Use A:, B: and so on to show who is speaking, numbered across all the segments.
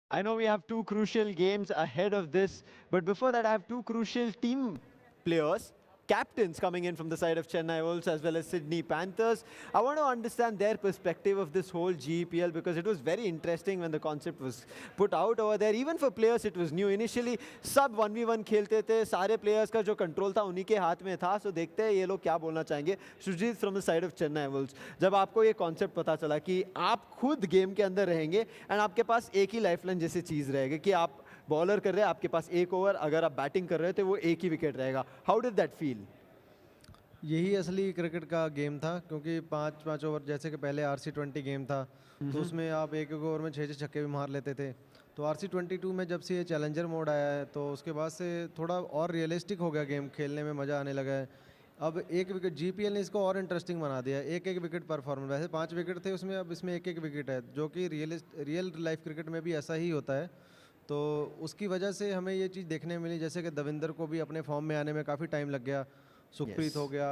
A: I know we have two crucial games ahead of this, but before that, I have two crucial team players, captains coming in from the side of Chennai Wolves as well as Sydney Panthers. I want to understand their perspective of this whole GEPL because it was very interesting when the concept was put out over there. Even for players, it was new. Initially, सब 1v1 खेलते थे, सारे players का जो control था उन्हीं के हाथ में था. सो देखते हैं ये लोग क्या बोलना चाहेंगे. Sujeet from the side of Chennai wolves, जब आपको ये कॉन्सेप्ट पता चला कि आप खुद गेम के अंदर रहेंगे एंड आपके पास एक ही लाइफलाइन जैसी चीज़ रहेगी कि आप बॉलर कर रहे हैं, आपके पास एक ओवर, अगर आप बैटिंग कर रहे थे वो एक ही विकेट रहेगा. How did that feel?
B: यही असली क्रिकेट का गेम था, क्योंकि पाँच पाँच ओवर जैसे कि पहले RC20 गेम था, तो उसमें आप एक एक ओवर में छः छः छक्के भी मार लेते थे. तो RC22 में जब से ये चैलेंजर मोड आया है, तो उसके बाद से थोड़ा और रियलिस्टिक हो गया गेम, खेलने में मज़ा आने लगा है. अब एक विकेट GPL ने इसको और इंटरेस्टिंग बना दिया. एक एक विकेट परफॉर्मेंस, वैसे 5 विकेट थे उसमें, अब इसमें एक एक विकेट है, जो कि रियल लाइफ क्रिकेट में भी ऐसा ही होता है. तो उसकी वजह से हमें ये चीज़ देखने मिली, जैसे कि दविंदर को भी अपने फॉर्म में आने में काफ़ी टाइम लग गया, सुखप्रीत हो गया,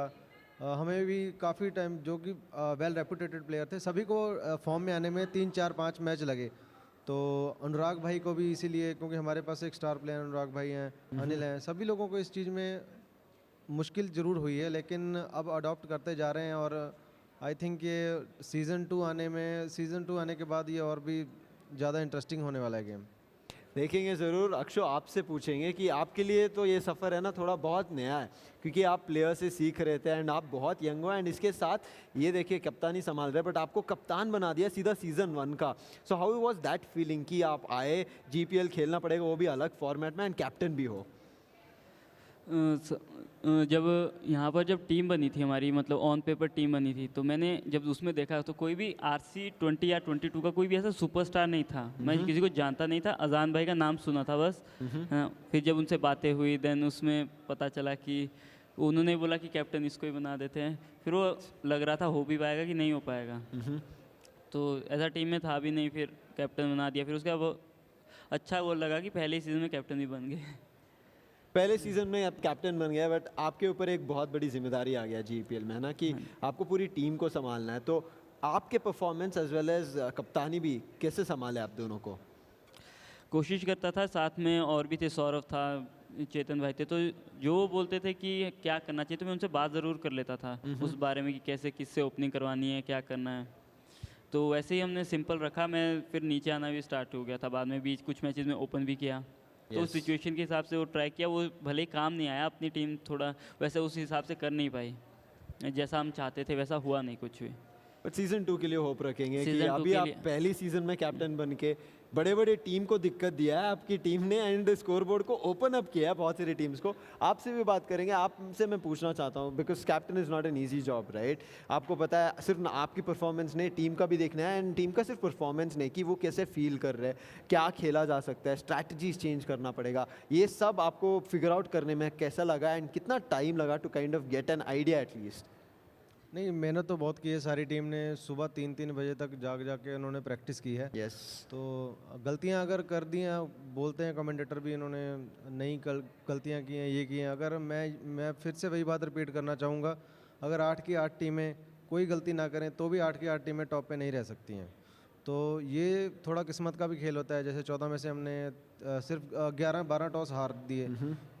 B: हमें भी काफ़ी टाइम, जो कि वेल रेपुटेटेड प्लेयर थे, सभी को फॉर्म में आने में 3 4 5 मैच लगे. तो अनुराग भाई को भी इसीलिए, क्योंकि हमारे पास एक स्टार प्लेयर अनुराग भाई हैं, अनिल हैं, सभी लोगों को इस चीज़ में मुश्किल ज़रूर हुई है, लेकिन अब अडॉप्ट करते जा रहे हैं. और आई थिंक ये सीज़न 2 आने के बाद ये और भी ज़्यादा इंटरेस्टिंग होने वाला है गेम.
A: देखेंगे ज़रूर. अक्षो, आपसे पूछेंगे कि आपके लिए तो ये सफ़र है ना थोड़ा बहुत नया है, क्योंकि आप प्लेयर से सीख रहे थे एंड आप बहुत यंग हो एंड इसके साथ ये देखिए कप्तानी संभाल रहे, बट आपको कप्तान बना दिया सीधा सीज़न 1 का. So how was that feeling कि आप आए, GPL खेलना पड़ेगा वो भी अलग फॉर्मेट में एंड कैप्टन भी हो?
C: जब यहाँ पर जब टीम बनी थी हमारी, मतलब ऑन पेपर टीम बनी थी, तो मैंने जब उसमें देखा तो कोई भी RC20 या 22 का कोई भी ऐसा सुपरस्टार नहीं था. मैं किसी को जानता नहीं था, अजान भाई का नाम सुना था बस. हाँ, फिर जब उनसे बातें हुई देन उसमें पता चला कि उन्होंने बोला कि कैप्टन इसको ही बना देते हैं. फिर वो लग रहा था हो भी पाएगा कि नहीं हो पाएगा, तो ऐसा टीम में था भी नहीं, फिर कैप्टन बना दिया. फिर उसके बाद वो अच्छा वो लगा कि पहले ही सीज़न में कैप्टन ही बन गए.
A: पहले सीजन में आप कैप्टन बन गए, बट आपके ऊपर एक बहुत बड़ी जिम्मेदारी आ गया GPL में, है ना, कि आपको पूरी टीम को संभालना है. तो आपके परफॉर्मेंस एज वेल एज कप्तानी भी कैसे संभाले आप दोनों को?
C: कोशिश करता था, साथ में और भी थे, सौरभ था, चेतन भाई थे, तो जो वो बोलते थे कि क्या करना चाहिए तो मैं उनसे बात ज़रूर कर लेता था उस बारे में कि कैसे किससे ओपनिंग करवानी है, क्या करना है. तो वैसे ही हमने सिंपल रखा. मैं फिर नीचे आना भी स्टार्ट हो गया था बाद में, बीच कुछ मैचेस में ओपन भी किया. तो उस सिचुएशन के हिसाब से वो ट्राई किया. वो भले ही काम नहीं आया, अपनी टीम थोड़ा वैसे उस हिसाब से कर नहीं पाई, जैसा हम चाहते थे वैसा हुआ नहीं कुछ भी.
A: बट सीजन 2 के लिए होप रखेंगे कि
C: सीजन 2
A: अभी
C: के
A: आप
C: लिए
A: पहली सीजन में कैप्टन बन के बड़े बड़े टीम को दिक्कत दिया है आपकी टीम ने एंड स्कोरबोर्ड को ओपन अप किया है बहुत सारी टीम्स को. आपसे भी बात करेंगे. आपसे मैं पूछना चाहता हूँ, because captain is not an easy job, right? आपको पता है सिर्फ ना आपकी परफॉर्मेंस नहीं, टीम का भी देखना है एंड टीम का सिर्फ परफॉर्मेंस नहीं कि वो कैसे फील कर रहे हैं, क्या खेला जा सकता है, स्ट्रैटेजीज चेंज करना पड़ेगा. ये सब आपको फिगर आउट करने में कैसा लगा एंड कितना टाइम लगा to kind of get an idea at least?
B: नहीं, मेहनत तो बहुत की है. सारी टीम ने सुबह 3 3 बजे तक जाग जाके उन्होंने प्रैक्टिस की है.
A: यस.
B: तो गलतियां अगर कर दी हैं, बोलते हैं कमेंटेटर भी, इन्होंने नई गलतियां की हैं, ये की हैं. अगर मैं फिर से वही बात रिपीट करना चाहूँगा, अगर 8 की 8 टीमें कोई गलती ना करें तो भी 8 की 8 टीमें टॉप पे नहीं रह सकती हैं. तो ये थोड़ा किस्मत का भी खेल होता है. जैसे 14 में से हमने सिर्फ 11 12 टॉस हार दिए,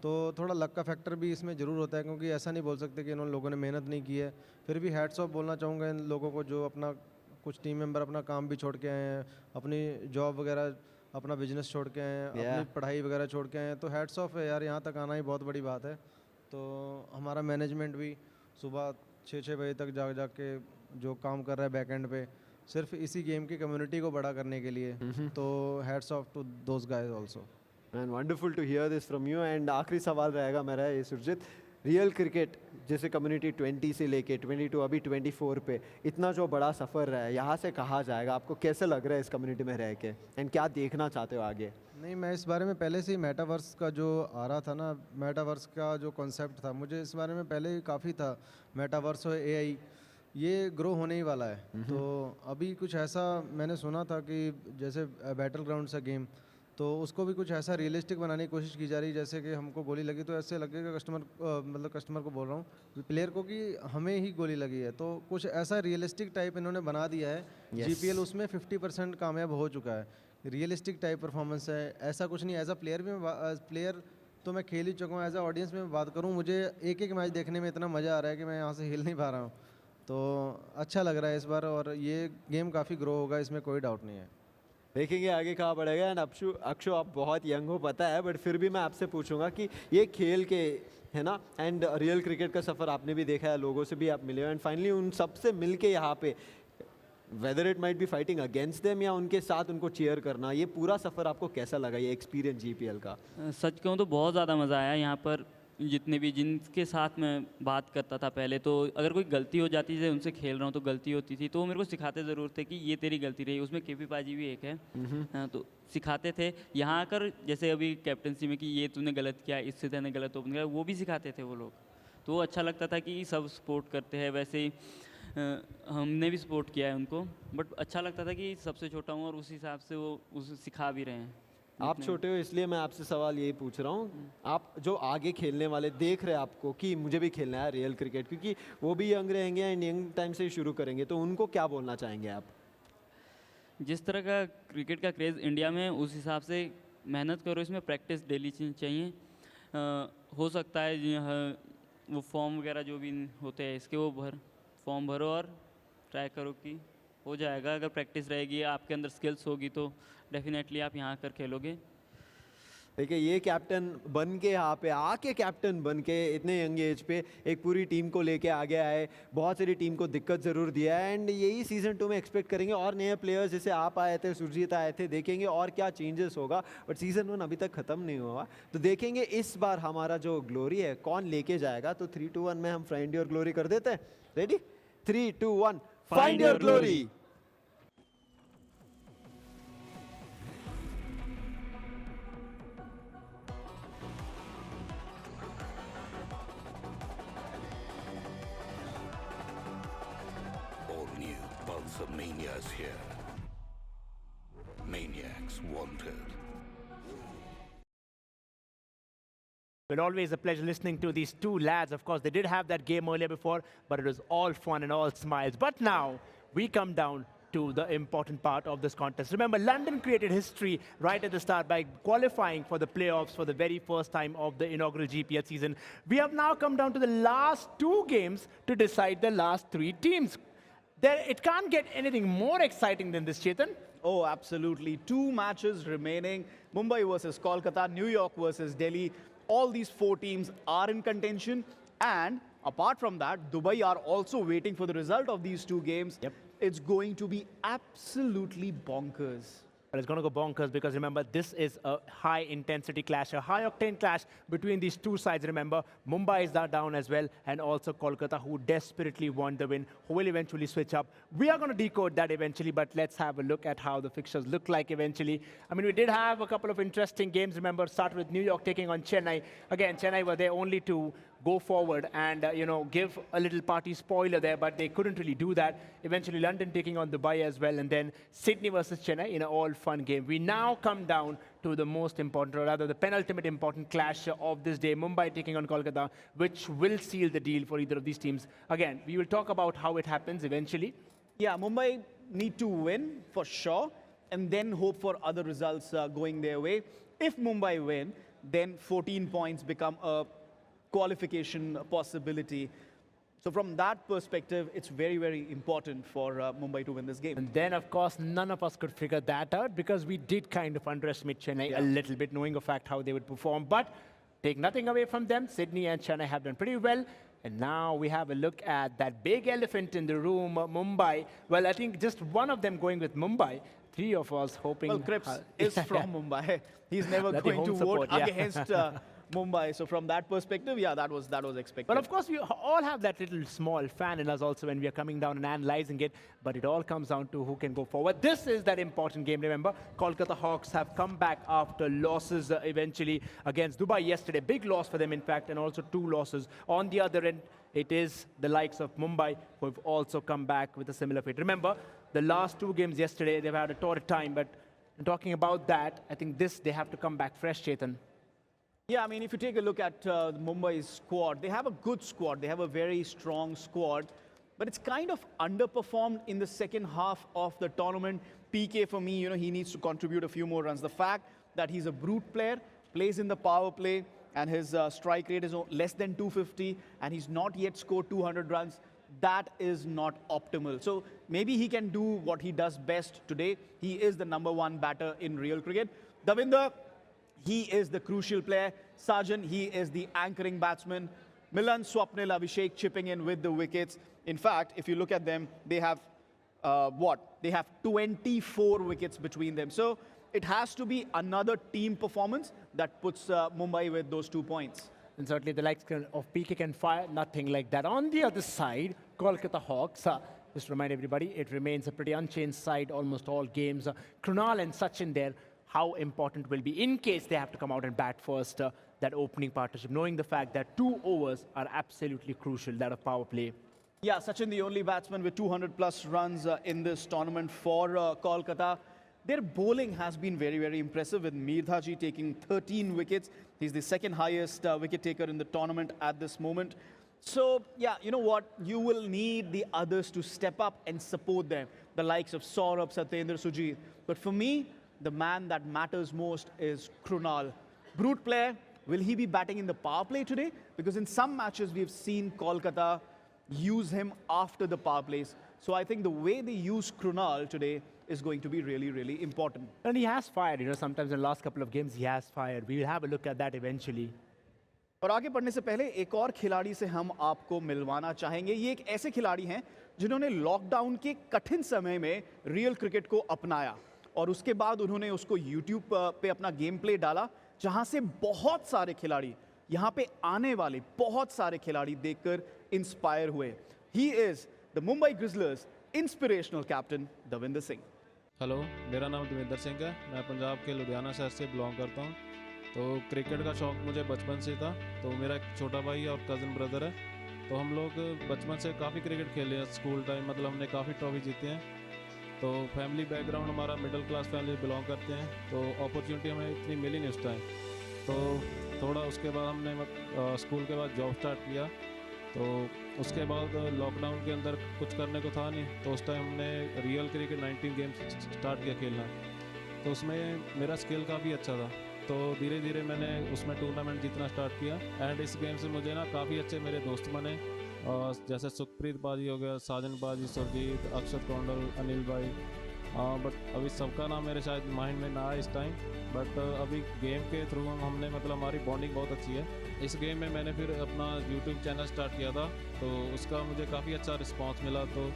B: तो थोड़ा लक का फैक्टर भी इसमें ज़रूर होता है, क्योंकि ऐसा नहीं बोल सकते कि इन लोगों ने मेहनत नहीं की है. फिर भी हैट्स ऑफ बोलना चाहूँगा इन लोगों को, जो अपना कुछ टीम मेंबर अपना काम भी छोड़ के आए हैं, अपनी जॉब वगैरह, अपना बिजनेस छोड़ के आए हैं, अपनी पढ़ाई वगैरह छोड़ के आए हैं. तो हैट्स ऑफ है यार, यहाँ तक आना ही बहुत बड़ी बात है. तो हमारा मैनेजमेंट भी सुबह 6 6 बजे तक जाग जाग के जो काम कर रहा है बैक एंड पे, सिर्फ इसी गेम की कम्युनिटी को बड़ा करने के लिए. तो hats off to those guys also.
A: Man, wonderful to hear this from you. And आखिरी सवाल रहेगा मेरा ये सुरजीत, रियल क्रिकेट जैसे कम्युनिटी 20 से लेके 22 अभी 24 पे इतना जो बड़ा सफ़र रहा है, यहाँ से कहाँ जाएगा? आपको कैसे लग रहा है इस कम्युनिटी में रह के एंड क्या देखना चाहते हो आगे?
B: नहीं, मैं इस बारे में पहले से ही, मेटावर्स का जो आ रहा था ना, मेटावर्स का जो कॉन्सेप्ट था, मुझे इस बारे में पहले ही काफ़ी था. मेटावर्स और AI ये ग्रो होने ही वाला है. तो अभी कुछ ऐसा मैंने सुना था कि जैसे बैटल ग्राउंड सा गेम, तो उसको भी कुछ ऐसा रियलिस्टिक बनाने की कोशिश की जा रही है. जैसे कि हमको गोली लगी तो ऐसे लगेगा मतलब कस्टमर को बोल रहा हूँ, प्लेयर को, कि हमें ही गोली लगी है. तो कुछ ऐसा रियलिस्टिक टाइप इन्होंने बना दिया है. GPL उसमें 50% कामयाब हो चुका है, रियलिस्टिक टाइप परफॉर्मेंस है, ऐसा कुछ नहीं। एज अ प्लेयर भी प्लेयर तो मैं खेल ही चुका हूँ, एज अ ऑडियंस में बात करूँ, मुझे एक एक मैच देखने में इतना मज़ा आ रहा है कि मैं यहाँ से हिल नहीं पा रहा हूँ। तो अच्छा लग रहा है इस बार, और ये गेम काफ़ी ग्रो होगा, इसमें कोई डाउट नहीं है।
A: देखेंगे आगे कहाँ बढ़ेगा। एंड अक्षु अक्षु आप बहुत यंग हो पता है, बट फिर भी मैं आपसे पूछूंगा कि ये खेल के है ना, एंड रियल क्रिकेट का सफ़र आपने भी देखा है, लोगों से भी आप मिले हो, एंड फाइनली उन सब से मिल के यहाँ पे whether it might be fighting against them या उनके साथ उनको चीयर करना, ये पूरा सफ़र आपको कैसा लगा, ये एक्सपीरियंस जीपीएल का?
C: सच कहूँ तो बहुत ज़्यादा मज़ा आया यहाँ पर। जितने भी जिनके साथ मैं बात करता था पहले, तो अगर कोई गलती हो जाती है, उनसे खेल रहा हूँ तो गलती होती थी, तो वो मेरे को सिखाते ज़रूर थे कि ये तेरी गलती रही। उसमें केपी पाजी भी एक है। हाँ, तो सिखाते थे। यहाँ आकर जैसे अभी कैप्टनसी में कि ये तूने गलत किया, इससे तूने गलत ओपन किया, वो भी सिखाते थे वो लोग। तो वो अच्छा लगता था कि सब सपोर्ट करते हैं। वैसे ही हमने भी सपोर्ट किया है उनको, बट अच्छा लगता था कि सबसे छोटा हूँ और उस हिसाब से वो उसे सिखा भी रहे हैं।
A: आप छोटे हो इसलिए मैं आपसे सवाल यही पूछ रहा हूँ, आप जो आगे खेलने वाले देख रहे हैं आपको कि मुझे भी खेलना है रियल क्रिकेट, क्योंकि वो भी यंग रहेंगे एंड यंग टाइम से ही शुरू करेंगे, तो उनको क्या बोलना चाहेंगे आप?
C: जिस तरह का क्रिकेट का क्रेज़ इंडिया में, उस हिसाब से मेहनत करो, इसमें प्रैक्टिस डेली चाहिए। हो सकता है वो फॉर्म वगैरह जो भी होते हैं इसके, वो फॉर्म भरो और ट्राई करो कि हो जाएगा। अगर प्रैक्टिस रहेगी, आपके अंदर स्किल्स होगी, तो डेफिनेटली आप यहाँ आकर खेलोगे।
A: देखिए ये कैप्टन बन के यहाँ पे आके, कैप्टन बन के इतने यंग एज पे एक पूरी टीम को लेके आगे आए, बहुत सारी टीम को दिक्कत ज़रूर दिया है, एंड यही सीज़न 2 में एक्सपेक्ट करेंगे। और नए प्लेयर्स जैसे आप आए थे, सुरजीत आए थे, देखेंगे और क्या चेंजेस होगा। बट सीज़न 1 अभी तक ख़त्म नहीं हुआ, तो देखेंगे इस बार हमारा जो ग्लोरी है कौन लेके जाएगा। तो 3-2-1 में हम फाइंड योर ग्लोरी कर देते हैं। Ready? 3-2-1 find your glory.
D: All new Pulsar Mania's here. Maniacs wanted.
E: But always a pleasure listening to these two lads. Of course, they did have that game earlier before, but it was all fun and all smiles. But now we come down to the important part of this contest. Remember, London created history right at the start by qualifying for the playoffs for the very first time of the inaugural GPL season. We have now come down to the last two games to decide the last three teams. It can't get anything more exciting than this, Chetan.
F: Oh, absolutely. Two matches remaining. Mumbai versus Kolkata, New York versus Delhi. All these four teams are in contention. And apart from that, Dubai are also waiting for the result of these two games.
E: Yep.
F: It's going to be absolutely bonkers.
E: But it's going to go bonkers because remember, this is a high-intensity clash, a high-octane clash between these two sides. Remember, Mumbai is down as well, and also Kolkata, who desperately want the win, who will eventually switch up. We are going to decode that eventually, but let's have a look at how the fixtures look like eventually. I mean, we did have a couple of interesting games. Remember, started with New York taking on Chennai. Again, Chennai were there only to go forward and give a little party spoiler there, but they couldn't really do that. Eventually, London taking on Dubai as well, and then Sydney versus Chennai in an all-fun game. We now come down to the most important, or rather the penultimate important clash of this day, Mumbai taking on Kolkata, which will seal the deal for either of these teams. Again, we will talk about how it happens eventually.
F: Yeah, Mumbai need to win for sure and then hope for other results going their way. If Mumbai win, then 14 points become a qualification possibility. So from that perspective, it's very, very important for Mumbai to win this game.
E: And then, of course, none of us could figure that out because we did kind of underestimate Chennai a little bit, knowing the fact how they would perform. But take nothing away from them, Sydney and Chennai have done pretty well. And now we have a look at that big elephant in the room, Mumbai. Well, I think just one of them going with Mumbai. Three of us hoping...
F: Well, Cripps is from Mumbai. He's never
E: That
F: going
E: home
F: to
E: support,
F: vote
E: yeah.
F: against Mumbai. So from that perspective, yeah, that was expected.
E: But of course, we all have that little small fan in us also when we are coming down and analyzing it. But it all comes down to who can go forward. This is that important game, remember. Kolkata Hawks have come back after losses eventually against Dubai yesterday. Big loss for them, in fact, and also two losses. On the other end, it is the likes of Mumbai who have also come back with a similar fate. Remember, the last two games yesterday, they've had a torrid time. But talking about that, I think they have to come back fresh, Chetan.
F: Yeah, I mean, if you take a look at Mumbai's squad, they have a good squad. They have a very strong squad. But it's kind of underperformed in the second half of the tournament. PK for me, he needs to contribute a few more runs. The fact that he's a brute player, plays in the power play, and his strike rate is less than 250, and he's not yet scored 200 runs, that is not optimal. So maybe he can do what he does best today. He is the #1 batter in real cricket. Davinder, he is the crucial player. Sarjan, he is the anchoring batsman. Milan, Swapnil, Abhishek chipping in with the wickets. In fact, if you look at them, they have They have 24 wickets between them. So it has to be another team performance that puts Mumbai with those 2 points.
E: And certainly the likes of PK can fire, nothing like that. On the other side, Kolkata Hawks, just to remind everybody, it remains a pretty unchanged side almost all games. Krunal and Sachin there, how important will be in case they have to come out and bat first, that opening partnership, knowing the fact that 2 overs are absolutely crucial, that of power play.
F: Yeah, Sachin, the only batsman with 200 plus runs in this tournament for Kolkata. Their bowling has been very, very impressive, with Mirdhaji taking 13 wickets. He's the second highest wicket taker in the tournament at this moment. So, yeah, you know what? You will need the others to step up and support them, the likes of Saurabh, Satyendra, Sujit. But for me, the man that matters most is Krunal. Brute player, will he be batting in the power play today? Because in some matches, we've seen Kolkata use him after the power plays. So I think the way they use Krunal today is going to be really, really important.
E: And he has fired, sometimes in the last couple of games he has fired. We will have a look at that eventually.
F: और आगे बढ़ने से पहले एक और खिलाड़ी से हम आपको मिलवाना चाहेंगे। ये एक ऐसे खिलाड़ी हैं जिन्होंने लॉकडाउन के कठिन समय में रियल क्रिकेट को अपनाया और उसके बाद उन्होंने उसको यूट्यूब पे अपना गेम प्ले डाला, जहां से बहुत सारे खिलाड़ी, यहाँ पे आने वाले बहुत सारे खिलाड़ी देखकर इंस्पायर हुए। He is the Mumbai Grizzlers inspirational captain Davinder Singh.
G: Hello, मेरा नाम दविंदर सिंह है। मैं पंजाब के लुधियाना शहर से बिलोंग करता हूँ। तो क्रिकेट का शौक़ मुझे बचपन से था। तो मेरा एक छोटा भाई और कज़न ब्रदर है। तो हम लोग बचपन से काफ़ी क्रिकेट खेले हैं। स्कूल टाइम मतलब हमने काफ़ी ट्रॉफी जीती हैं। तो फैमिली बैकग्राउंड हमारा मिडिल क्लास फैमिली बिलोंग करते हैं। तो अपॉर्चुनिटी हमें इतनी मिली नहीं उस टाइम। तो थोड़ा उसके बाद हमने स्कूल के बाद जॉब स्टार्ट किया। तो उसके बाद लॉकडाउन के अंदर कुछ करने को था नहीं, तो उस टाइम हमने रियल क्रिकेट 19 गेम्स स्टार्ट किया खेलना। तो उसमें मेरा स्किल काफ़ी अच्छा था। तो धीरे धीरे मैंने उसमें टूर्नामेंट जीतना स्टार्ट किया। एंड इस गेम से मुझे ना काफ़ी अच्छे मेरे दोस्त बने, जैसे सुखप्रीत बाजी हो गया, साजन बाजी, सुरजीत, अक्षत कौंडल, अनिल भाई। बट अभी सबका नाम मेरे शायद माइंड में ना आए इस टाइम। बट अभी गेम के थ्रू हमने मतलब हमारी बॉन्डिंग बहुत अच्छी है। इस गेम में मैंने फिर अपना यूट्यूब चैनल स्टार्ट किया था, तो उसका मुझे काफ़ी अच्छा रिस्पांस मिला। तो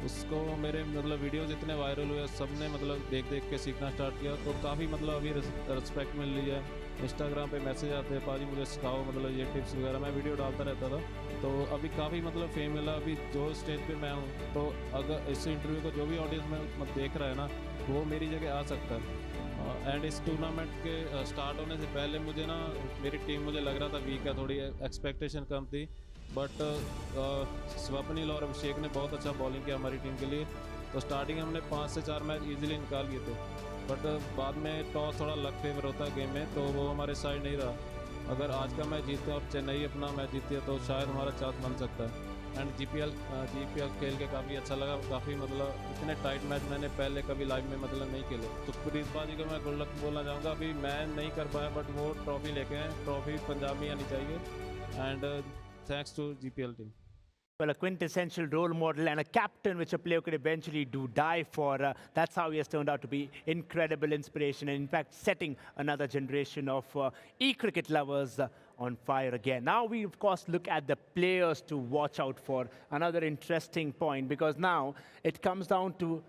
G: उसको मेरे मतलब वीडियोस इतने वायरल हुए, सब ने मतलब देख देख के सीखना स्टार्ट किया। तो काफ़ी मतलब अभी रिस्पेक्ट मिल रही है। इंस्टाग्राम पे मैसेज आते हैं, पाजी मुझे सिखाओ, मतलब ये टिप्स वगैरह। मैं वीडियो डालता रहता था। तो अभी काफ़ी मतलब फेम मिला। अभी जो स्टेज पे मैं हूँ, तो अगर इस इंटरव्यू को जो भी ऑडियंस में देख रहा है ना, वो मेरी जगह आ सकता है। एंड इस टूर्नामेंट के स्टार्ट होने से पहले मुझे ना मेरी टीम मुझे लग रहा था वीक है, थोड़ी एक्सपेक्टेशन कम थी। बट स्वप्निल और अभिषेक ने बहुत अच्छा बॉलिंग किया हमारी टीम के लिए। तो स्टार्टिंग हमने 5 से 4 मैच इजीली निकाल लिए थे। बट बाद में टॉस थोड़ा लक फेवर होता है गेम में, तो वो हमारे साइड नहीं रहा। अगर आज का मैच जीतते और चेन्नई अपना मैच जीती है, तो शायद हमारा चांस बन सकता है। एंड जीपीएल खेल के काफ़ी अच्छा लगा। काफ़ी मतलब इतने टाइट मैच मैंने पहले कभी लाइव में मतलब नहीं खेले। तो प्रीत बाजी को मैं गुड लक बोलना चाहूँगा। अभी मैं नहीं कर पाया, बट वो ट्रॉफी लेके हैं। ट्रॉफी पंजाब में आनी चाहिए। And thanks to GPL team.
E: Well, a quintessential role model and a captain which a player could eventually do die for. That's how he has turned out to be incredible inspiration and in fact setting another generation of e-cricket lovers on fire again. Now we of course look at the players to watch out for. Another interesting point, because now it comes down to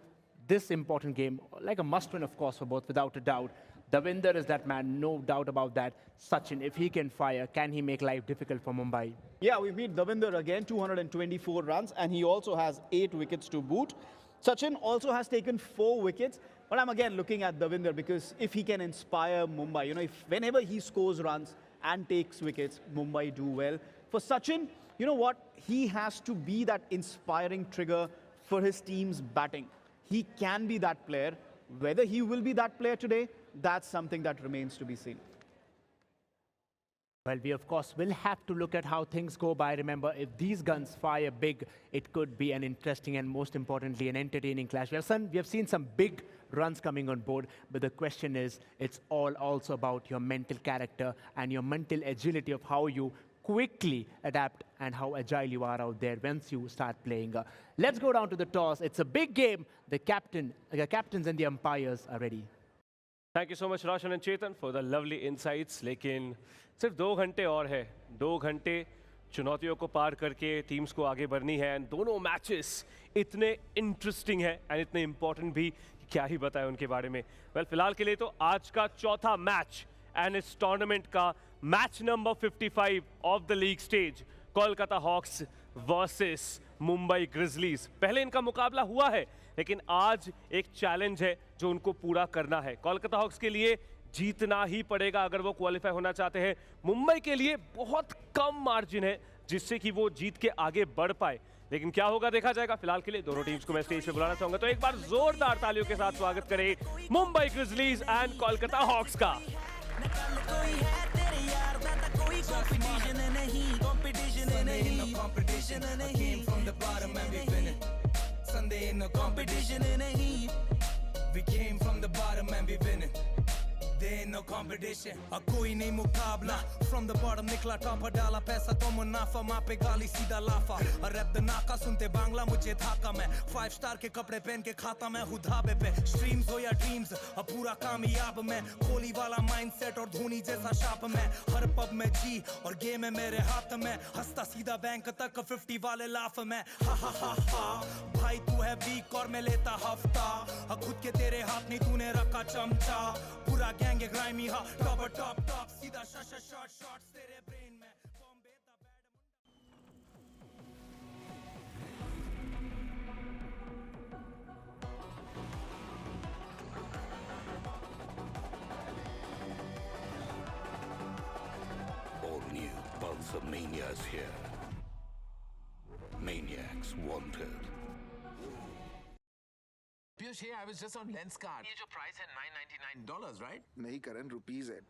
E: this important game, like a must win of course for both, without a doubt. Davinder is that man, no doubt about that. Sachin, if he can fire, can he make life difficult for Mumbai?
F: Yeah, we beat Davinder again, 224 runs, and he also has 8 wickets to boot. Sachin also has taken 4 wickets, but I'm again looking at Davinder because if he can inspire Mumbai, if whenever he scores runs and takes wickets, Mumbai do well. For Sachin, you know what? He has to be that inspiring trigger for his team's batting. He can be that player. Whether he will be that player today, that's something that remains to be seen.
E: Well, we of course will have to look at how things go by. Remember, if these guns fire big, it could be an interesting and most importantly, an entertaining clash. We have seen some big runs coming on board, but the question is, it's all also about your mental character and your mental agility of how you quickly adapt and how agile you are out there once you start playing. Let's go down to the toss. It's a big game. The captains and the umpires are ready.
H: Thank you so much Roshan and Chetan for the lovely insights. लेकिन सिर्फ 2 घंटे और है, 2 घंटे चुनौतियों को पार करके teams को आगे बढ़नी है। एंड दोनों मैचेस इतने इंटरेस्टिंग है एंड इतने इंपॉर्टेंट भी, क्या ही बताएं उनके बारे में। वेल, फिलहाल के लिए तो आज का चौथा मैच एंड इस टूर्नामेंट का match number 55 of the league stage, Kolkata hawks versus Mumbai grizzlies. पहले इनका मुकाबला हुआ है, लेकिन आज एक चैलेंज है जो उनको पूरा करना है। कोलकाता हॉक्स के लिए जीतना ही पड़ेगा अगर वो क्वालिफाई होना चाहते हैं। मुंबई के लिए बहुत कम मार्जिन है जिससे कि वो जीत के आगे बढ़ पाए, लेकिन क्या होगा देखा जाएगा। फिलहाल के लिए दोनों टीम्स को मैं स्टेज पे बुलाना चाहूंगा, तो एक बार जोरदार तालियों के साथ स्वागत करें Mumbai grizzlies and Kolkata hawks का।
I: Sunday in the competition we came from the bottom and we winning. There ain't no competition. कोई नहीं मुकाबला. From the bottom निकला top डाला पैसा तो मुनाफा, माँ पे गाली सीधा लाफा। रैप द नाका सुनते बांग्ला मुझे थाका मैं। 5 स्टार के कपड़े पहन के खाता मैं हूँ धाबे पे। स्ट्रीम्स हो या ड्रीम्स, अब पूरा कामयाब मैं। कोहली वाला माइंडसेट और धोनी जैसा शाप मैं। हर पब में जी और गेम है मेरे हाथ में। हंसता सीधा बैंक तक 50 वाले लाफ में। हा हा हा हा भाई तू है वीक और मैं लेता हफ्ता। खुद के तेरे हाथ नहीं तूने रखा चमचा। पूरा गैंग ग्राइमी हा टॉप टॉप सीधा शॉट शॉट्स तेरे ब्रेन में। बॉम्बे दा
D: All new Pulsar Mania's here. Maniacs Wanted.
J: Piyush, hey, I was just on Lenskart. ये जो price है $999, right?
K: नहीं करण, रुपीज है।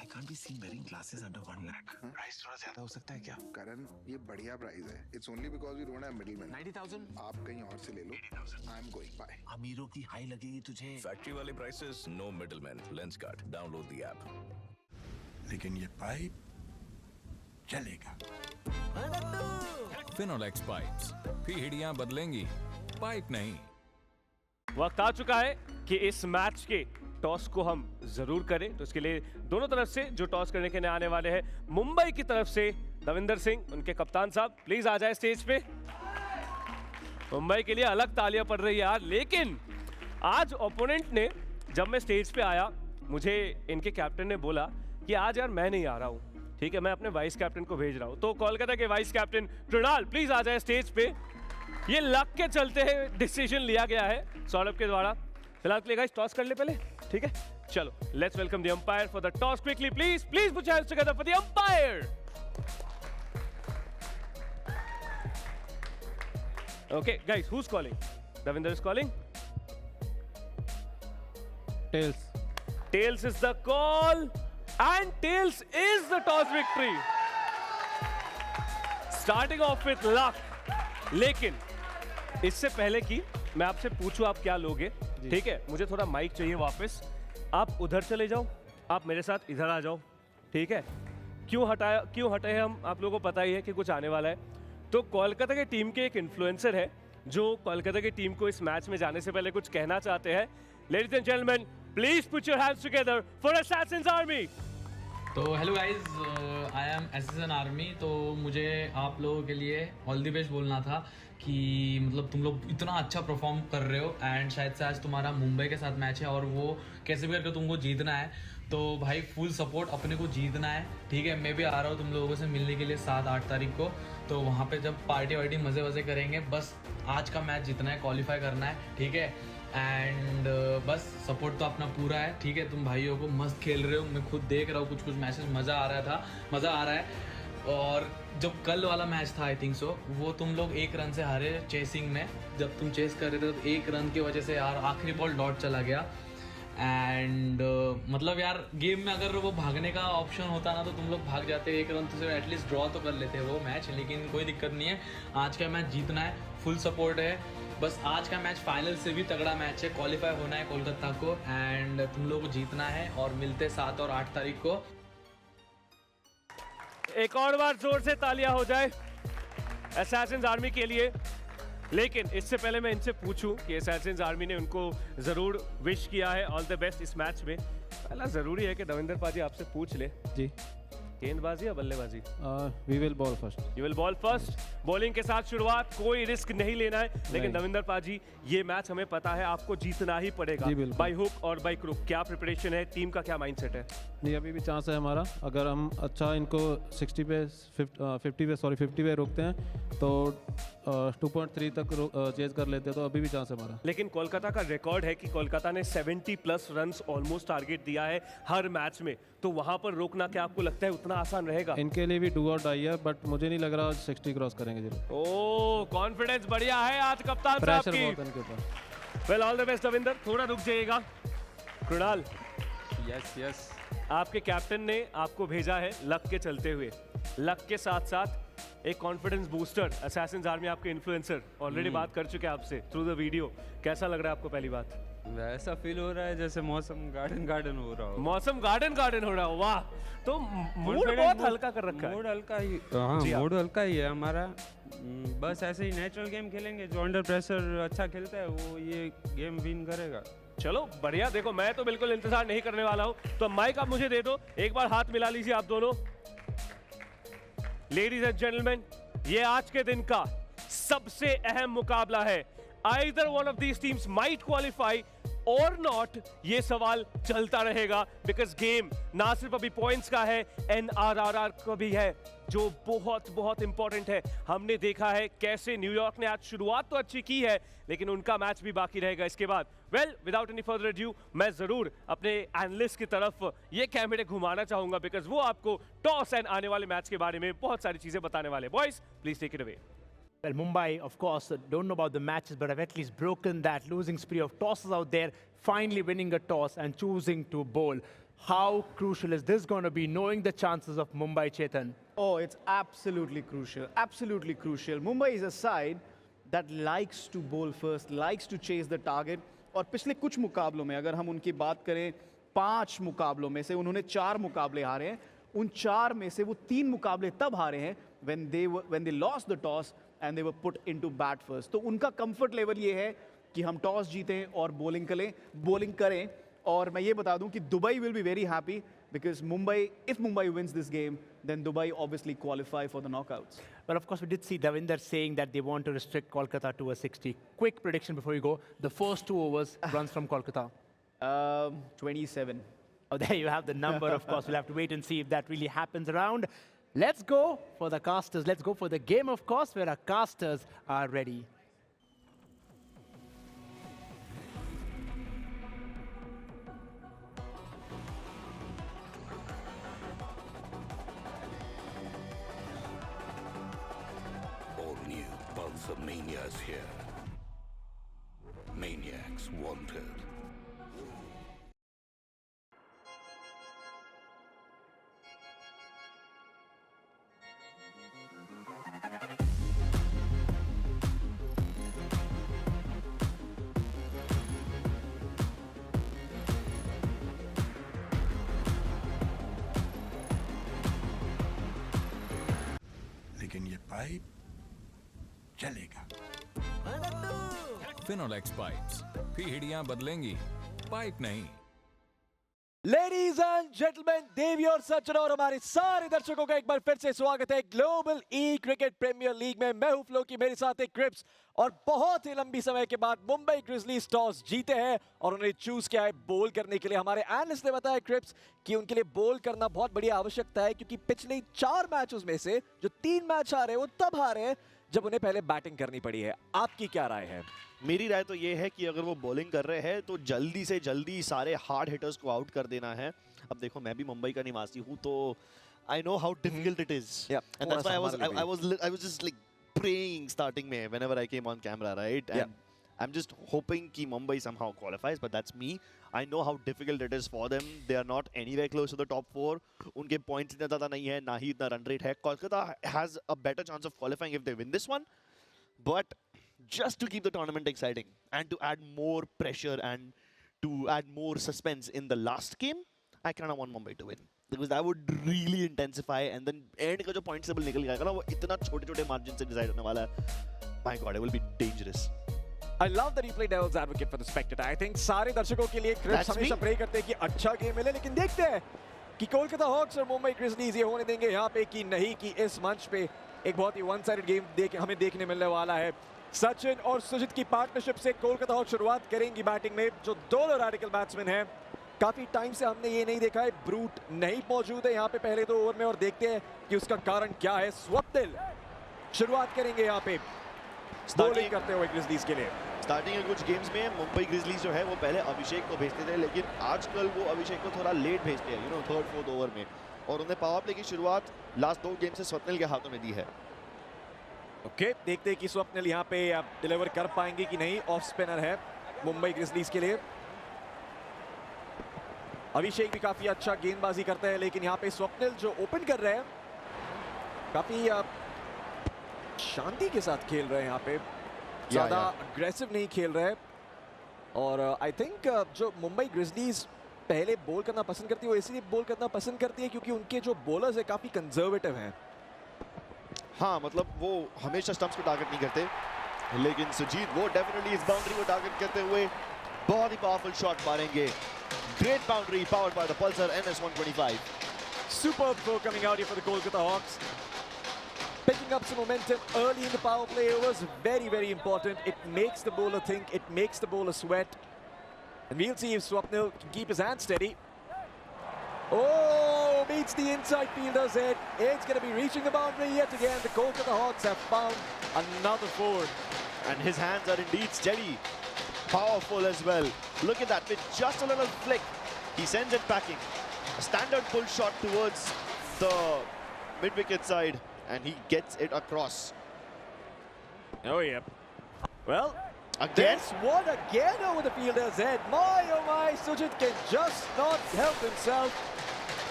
J: I can't be seen wearing glasses under 1 lakh. Price थोड़ा ज्यादा हो सकता है क्या?
K: करण, ये बढ़िया प्राइस है। It's only because we don't have middlemen.
J: 90,000?
K: आप कहीं और से ले लो।
J: 80,000.
K: I'm going. Bye.
J: अमीरों की हाई लगेगी तुझे।
D: Factory wale prices, no middlemen. Lenskart. Download the app.
I: लेकिन ये पाइप चलेगा।
L: फिनोलेक्स पाइप्स, पीढ़ियां बदलेंगी, पाइप नहीं।
H: वक्त आ चुका है कि इस मैच के टॉस को हम जरूर करें, तो इसके लिए दोनों तरफ से जो टॉस करने के लिए आने वाले हैं, मुंबई की तरफ से दविंदर सिंह, उनके कप्तान साहब प्लीज आ जाए स्टेज पे। मुंबई के लिए अलग तालियां पड़ रही है यार। लेकिन आज ओपोनेंट ने, जब मैं स्टेज पे आया, मुझे इनके कैप्टन ने बोला कि आज यार मैं नहीं आ रहा हूँ, ठीक है, मैं अपने वाइस कैप्टन को भेज रहा हूँ। तो कोलकाता के वाइस कैप्टन कृणाल प्लीज आ जाए स्टेज पे। ये लक के चलते हैं डिसीजन लिया गया है सौरभ के द्वारा। फिलहाल के लिए गाइस टॉस कर ले पहले, ठीक है? चलो, let's welcome the umpire for the toss quickly please put your hands together for the umpire. Okay guys, who is calling? Davinder is calling.
G: Tails.
H: Tails is the call and Tails is the toss victory. Starting off with luck. लेकिन इससे पहले कि मैं आपसे पूछूं आप क्या लोगे, ठीक है, मुझे थोड़ा माइक चाहिए वापस। आप उधर चले जाओ, आप मेरे साथ इधर आ जाओ, ठीक है? क्यों हटे हैं हम, आप लोगों को पता ही है कि कुछ आने वाला है। तो कोलकाता की टीम के एक इन्फ्लुएंसर है जो कोलकाता की टीम को इस मैच में जाने से पहले कुछ कहना चाहते हैं। Ladies and gentleman, please put your hands together for Assassins Army.
M: तो hello guys, I am Assassin Army. तो मुझे आप लोगों के लिए ऑल द बेस्ट बोलना था कि मतलब तुम लोग इतना अच्छा परफॉर्म कर रहे हो एंड शायद से आज तुम्हारा मुंबई के साथ मैच है और वो कैसे भी करके तुमको जीतना है। तो भाई फुल सपोर्ट, अपने को जीतना है, ठीक है? मैं भी आ रहा हूँ तुम लोगों से मिलने के लिए 7-8 तारीख को। तो वहाँ पे जब पार्टी वार्टी मज़े वज़े करेंगे, बस आज का मैच जीतना है, क्वालिफाई करना है, ठीक है? एंड बस सपोर्ट तो अपना पूरा है, ठीक है? तुम भाइयों को मस्त खेल रहे हो, मैं खुद देख रहा हूँ कुछ मैचेस, मज़ा आ रहा है। और जब कल वाला मैच था आई थिंक सो, वो तुम लोग 1 रन से हारे चेसिंग में। जब तुम चेस कर रहे थे तो 1 रन की वजह से यार आखिरी बॉल डॉट चला गया एंड मतलब यार गेम में अगर वो भागने का ऑप्शन होता ना तो तुम लोग भाग जाते, 1 रन तो एटलीस्ट ड्रॉ तो कर लेते वो मैच, लेकिन कोई दिक्कत नहीं है, आज का मैच जीतना है, फुल सपोर्ट है। बस आज का मैच फाइनल से भी तगड़ा मैच है, क्वालिफाई होना है कोलकाता को एंड तुम लोग को जीतना है, और मिलते 7 और 8 तारीख को।
H: एक और बार जोर से तालियां हो जाए असैसिन्स आर्मी के लिए। लेकिन इससे पहले मैं इनसे पूछूं कि असैसिन्स आर्मी ने उनको जरूर विश किया है ऑल द बेस्ट इस मैच में। पहला जरूरी है कि दविंदर पाजी आपसे पूछ ले,
G: जी
H: गेंदबाजी या बल्लेबाजी?
G: We will bowl first.
H: You will bowl first. Bowling के साथ शुरुआत, कोई रिस्क नहीं लेना है, लेकिन
G: नहीं।
H: दविंदर पाजी ये मैच हमें पता है आपको जीतना ही पड़ेगा,
G: जी, बिल्कुल।
H: बाई हुक और बाई क्रुक। क्या प्रिपरेशन है, टीम का क्या माइंडसेट है?
G: नहीं, अभी भी चांस है हमारा, अगर हम अच्छा इनको 50 पे रोकते हैं तो 2.3 तक चेज कर लेते हैं, तो अभी भी चांस है हमारा।
H: लेकिन कोलकाता का रिकॉर्ड है कि कोलकाता ने 70+ रन्स ऑलमोस्ट टारगेट दिया है हर मैच में, तो वहां पर रोकना क्या आपको लगता है उतना आसान रहेगा?
G: इनके लिए भी डू और डाई है, बट मुझे नहीं लग रहा 60 क्रॉस करेंगे जी।
H: ओ, कॉन्फिडेंस बढ़िया है आज कप्तान साहब
G: प्रेशर
H: की।
G: बहुत है इनके ऊपर।
H: Well, all the best Davinder, थोड़ा रुक जाइएगा। कृणाल,
N: यस
H: आपके कैप्टन ने आपको भेजा है लक के चलते हुए, लक के साथ साथ एक कॉन्फिडेंस बूस्टर, असैसिन्स आर्मी आपके इन्फ्लुएंसर ऑलरेडी बात कर चुके हैं आपसे थ्रू द वीडियो। कैसा लग रहा है आपको? पहली बात,
N: वैसा फील हो रहा है जैसे मौसम गार्डन हो रहा हो।
H: मौसम गार्डन हो रहा हो, वाह। तो मूड बहुत हल्का कर रखा है।
N: मूड हल्का ही, हाँ मूड हल्का ही है हमारा। बस ऐसे ही नेचुरल गेम खेलेंगे, जो अंडर प्रेशर अच्छा खेलता है वो ये गेम विन करेगा।
H: चलो बढ़िया, देखो मैं तो बिल्कुल इंतजार नहीं करने वाला हूं, तो माइक आप मुझे दे दो, एक बार हाथ मिला लीजिए आप दोनों। लेडीज एंड जेंटलमैन, ये आज के दिन का सबसे अहम मुकाबला है। Either one of these teams might qualify or not, ये सवाल चलता रहेगा, बिकॉज गेम ना सिर्फ अभी पॉइंट्स का है, NRRR का भी है, जो बहुत बहुत इंपॉर्टेंट है। हमने देखा है कैसे न्यूयॉर्क ने आज शुरुआत तो अच्छी की है, लेकिन उनका मैच भी बाकी रहेगा इसके बाद। Well, without any further due, मैं जरूर अपने एनालिस्ट की तरफ ये कैमरे घुमाना चाहूंगा, बिकॉज वो आपको टॉस एंड आने वाले मैच के बारे में बहुत सारी चीजें बताने वाले। Boys, please take it away.
E: Well, Mumbai, of course, don't know about the matches, but have at least broken that losing spree of tosses out there, finally winning a toss and choosing to bowl. How crucial is this going to be, knowing the chances of Mumbai, Chetan?
F: Oh, it's absolutely crucial. Absolutely crucial. Mumbai is a side that likes to bowl first, likes to chase the target. और पिछले कुछ मुकाबलों में अगर हम उनकी बात करें, 5 मुकाबलों में से उन्होंने 4 मुकाबले हारे हैं। उन 4 में से वो 3 मुकाबले तब हारे हैं when they lost the toss and they were put into bat first. तो उनका कंफर्ट लेवल ये है कि हम टॉस जीतें और बॉलिंग करें। और मैं ये बता दूं कि Dubai will be very happy because if Mumbai wins this game, then Dubai obviously qualify for the knockouts.
E: Well, of course, we did see Davinder saying that they want to restrict Kolkata to a 60. Quick prediction before you go. The first 2 overs runs from Kolkata.
F: 27.
E: Oh, there you have the number. Of course, we'll have to wait and see if that really happens around. Let's go for the casters. Let's go for the game, of course, where our casters are ready.
D: All new Pulsar Mania is here. Maniacs wanted.
K: लेकिन ये pipe चलेगा।
L: Finolex pipes, पीढ़ियां बदलेंगी, pipe नहीं।
O: Ladies and gentleman, देवी और सज्जन और हमारे सारे दर्शकों का एक बार फिर से स्वागत है global e cricket premier league में। मैं हूं फ्लो की, मेरे साथ एक क्रिप्स, और बहुत ही लंबी समय के बाद मुंबई ग्रिजलीज टॉस जीते हैं और उन्हें चूज किया है बोल करने के लिए। हमारे एनालिस्ट ने बताया क्रिप्स कि उनके लिए बोल करना बहुत बड़ी आवश्यकता है, क्योंकि पिछले 4 मैचेस में से जो 3 मैच हारे वो तब हारे हैं जब उन्हें पहले बैटिंग करनी पड़ी है। आपकी क्या राय है?
P: मेरी राय तो ये है कि अगर वो बॉलिंग कर रहे हैं तो जल्दी से जल्दी सारे हार्ड हिटर्स को आउट कर देना है। अब देखो, मैं भी मुंबई का निवासी हूँ, तो I know how difficult it is, and that's why I was just like praying starting में whenever I came on camera, right? And I'm just hoping कि Mumbai somehow qualifies, but that's me. I know how difficult it is for them. They are not anywhere close to the top 4. उनके points इतना ज़्यादा नहीं है, ना ही इतना run rate है. Kolkata has a better chance of qualifying if they win this one. But just to keep the tournament exciting and to add more pressure and to add more suspense in the last game, I kind of want Mumbai to win. Because that would really intensify, and then end का जो point table निकल जाएगा ना, वो इतना छोटे-छोटे margin से decide होने वाला है. My God, it will be dangerous.
O: I love that he played devil's advocate for the spectator. I think सारे दर्शकों के लिए क्रिप्स हमेशा प्रे करते हैं कि अच्छा गेम मिले, लेकिन देखते हैं कि कोलकाता हॉक्स और मुंबई ग्रिजलीज ये होने देंगे यहाँ पे कि नहीं, कि इस मंच पे एक बहुत ही वन साइडेड गेम हमें देखने मिलने वाला है. सचिन और सुजीत की पार्टनरशिप से कोलकाता हॉक्स शुरुआत करेंगी बैटिंग में, जो दोनों रैडिकल बैट्समैन हैं. काफी टाइम से हमने ये नहीं देखा है, ब्रूट नहीं मौजूद है यहाँ पे पहले 2 ओवर में, और देखते हैं कि उसका कारण क्या है. स्वप्निल शुरुआत करेंगे यहाँ पे बॉलिंग करते हुए ग्रिजलीज के लिए.
P: स्टार्टिंग के कुछ गेम्स में मुंबई ग्रिजलीज जो है वो पहले अभिषेक को भेजते थे, लेकिन आजकल वो अभिषेक को थोड़ा लेट भेजते हैं, 3rd 4th ओवर में, और उन्हें पावर प्ले की शुरुआत लास्ट 2 गेम से स्वप्निल के हाथों में दी है.
O: ओके, देखते हैं कि स्वप्निल यहाँ पे डिलीवर कर पाएंगे कि नहीं. ऑफ स्पिनर है मुंबई ग्रिजलीज के लिए. अभिषेक भी काफी अच्छा गेंदबाजी करता है, लेकिन यहाँ पे स्वप्निल जो ओपन कर रहे हैं काफी शांति के साथ खेल रहे हैं यहाँ पे, ज्यादा अग्रेसिव नहीं खेल रहे. और आई थिंक जो मुंबई ग्रिजलीज पहले बॉल करना पसंद करती है, वो इसलिए बॉल करना पसंद करती है क्योंकि उनके जो बॉलर्स है काफी कंजर्वेटिव हैं.
P: हाँ, मतलब वो हमेशा स्टंप्स को टारगेट नहीं करते, लेकिन सुजीत वो डेफिनेटली इस बाउंड्री को टारगेट करते हुए बहुत ही पावरफुल शॉट मारेंगे. Great boundary powered by the Pulsar NS125.
O: Superb throw coming out here for the Kolkata Hawks. Picking up some momentum early in the power play overs, very, very important. It makes the bowler think, it makes the bowler sweat. And we'll see if Swapnil can keep his hand steady. Oh, meets the inside fielder's head. It's going to be reaching the boundary yet again. The Kolkata Hawks have found another 4.
P: And his hands are indeed steady. Powerful as well. Look at that, with just a little flick, he sends it packing. A standard pull shot towards the mid-wicket side, and he gets it across.
O: Oh, yeah. Well,
P: again,
O: this one again over the fielder's head. My, oh my, Sujit can just not help himself.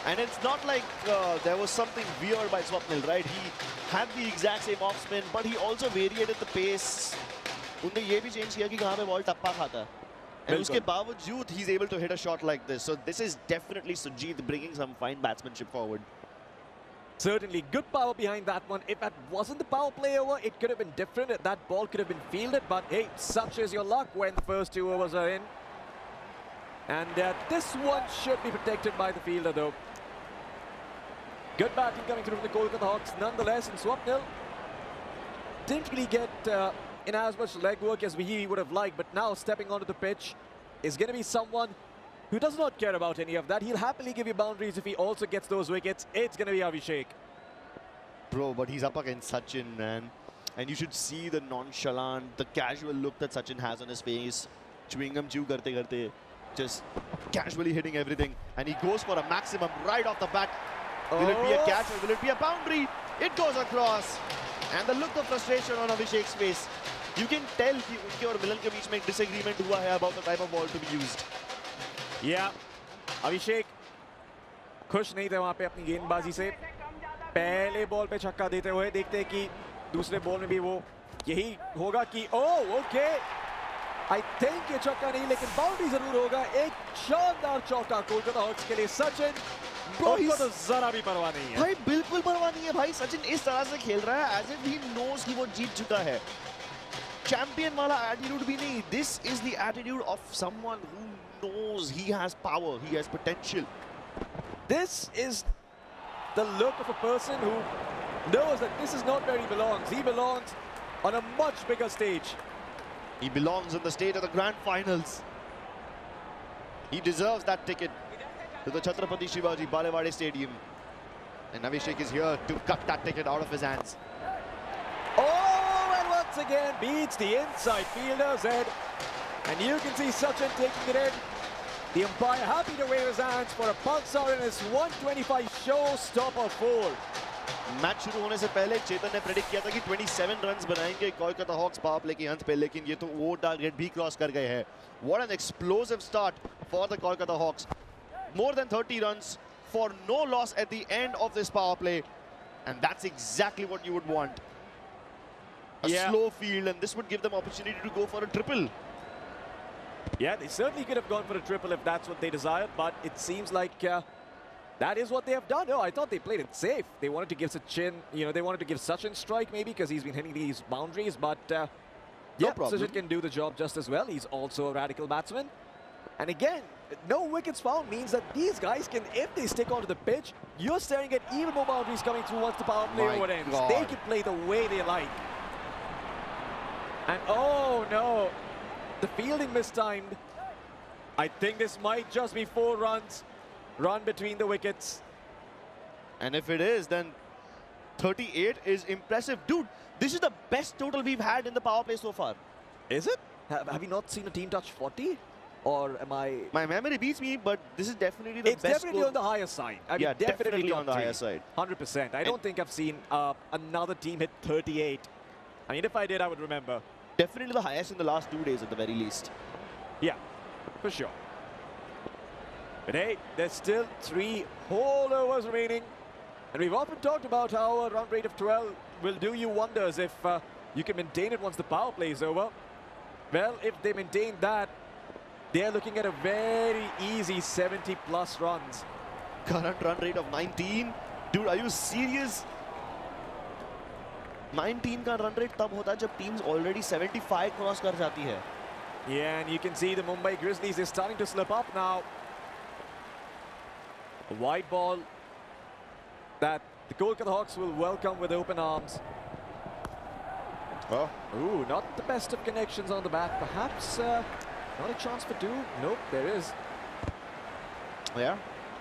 P: And it's not like there was something weird by Swapnil, right? He had the exact same off spin, but he also variated the pace. उन्होंने ये भी change किया कि कहाँ पे ball टप्पा खाता है, and उसके बावजूद he's able to hit a shot like this. So this is definitely Sujit bringing some fine batsmanship forward.
O: Certainly good power behind that one. If that wasn't the power play over, it could have been different. That ball could have been fielded, but hey, such is your luck when the first 2 overs are in. And this one should be protected by the fielder though. Good batting coming through from the Kolkata Hawks nonetheless, and Swapnil didn't really get in as much leg work as he would have liked, but now stepping onto the pitch is going to be someone who does not care about any of that. He'll happily give you boundaries if he also gets those wickets. It's going to be Abhishek.
P: Bro, but he's up against Sachin, man. And you should see the nonchalant, the casual look that Sachin has on his face. Chewing gum chew karte karte, just casually hitting everything. And he goes for a maximum right off the bat. Will it be a catch or will it be a boundary? It goes across. And the look of frustration on Abhishek's face. You can tell कि उनके और मिलन के बीच में एक disagreement हुआ है about the type of ball to be used.
O: Yeah, Abhishek खुश नहीं थे वहाँ पे अपनी गेंदबाजी से. पहले बॉल पे छक्का देते हुए देखते हैं कि दूसरे बॉल में भी वो यही होगा कि ओके, आई थिंक ये छक्का नहीं लेकिन बाउंड्री जरूर होगा. एक शानदार चौका कोलकाता हॉक्स के लिए. सचिन को तो जरा भी परवाह नहीं है
P: भाई, बिल्कुल परवाह नहीं है भाई. सचिन इस तरह से खेल रहा है as if he knows कि वो जीत चुका है. चैंपियन वाला एटीट्यूड भी नहीं. This is the attitude of someone who knows he has power, he has potential.
O: This is the look of a person who knows that this is not where he belongs. He belongs on a much bigger stage.
P: He belongs on the stage of the grand finals. He deserves that ticket to the Chhatrapati Shivaji Balewade Stadium. And Abhishek is here to cut that ticket out of his hands.
O: Oh, and once again beats the inside fielder's head. And you can see Sachin taking it in. The umpire happy to wave his hands for a Pulsar in his 125 showstopper 4.
P: Match शुरू होने से पहले चेतन ने predict किया था कि 27 runs बनाएंगे Kolkata hawks power play के अंत पे, लेकिन ये तो वो टारगेट भी क्रॉस कर गए हैं. What an explosive start for the Kolkata Hawks. More than 30 runs for no loss at the end of this power play, and that's exactly what you would want. A slow field, and this would give them opportunity to go for a triple.
O: Yeah, they certainly could have gone for a triple if that's what they desired, but it seems like that is what they have done. No, I thought they played it safe. They wanted to give Sachin, they wanted to give Sachin strike maybe because he's been hitting these boundaries, but yeah, Sachin can do the job just as well. He's also a radical batsman. And again, no wickets found means that these guys can, if they stick onto the pitch, you're staring at even more boundaries coming through once the power play over ends. They can play the way they like. And oh no, the fielding mistimed. I think this might just be 4 runs run between the wickets.
P: And if it is, then 38 is impressive. Dude, this is the best total we've had in the power play so far.
O: Is it? Have you not seen a team touch 40? Or am I...
P: My memory beats me, but this is definitely the
O: it's
P: best.
O: It's definitely on the higher side. I mean,
P: yeah, definitely on the higher side.
O: 100%. I don't think I've seen another team hit 38. I mean, if I did, I would remember.
P: Definitely the highest in the last 2 days at the very least.
O: Yeah, for sure. But hey, there's still 3 whole overs remaining. And we've often talked about how a run rate of 12 will do you wonders if you can maintain it once the power play is over. Well, if they maintain that, they're looking at a very easy 70+ runs.
P: Current run rate of 19. Dude, are you serious? 19 का run rate तब होता है जब teams already 75 cross कर जाती है.
O: Yeah, and you can see the Mumbai Grizzlies is starting to slip up now. A wide ball that the Kolkata Hawks will welcome with open arms.
P: Oh.
O: Ooh, not the best of connections on the bat. Perhaps not a chance for 2. Nope, there is.
P: Yeah,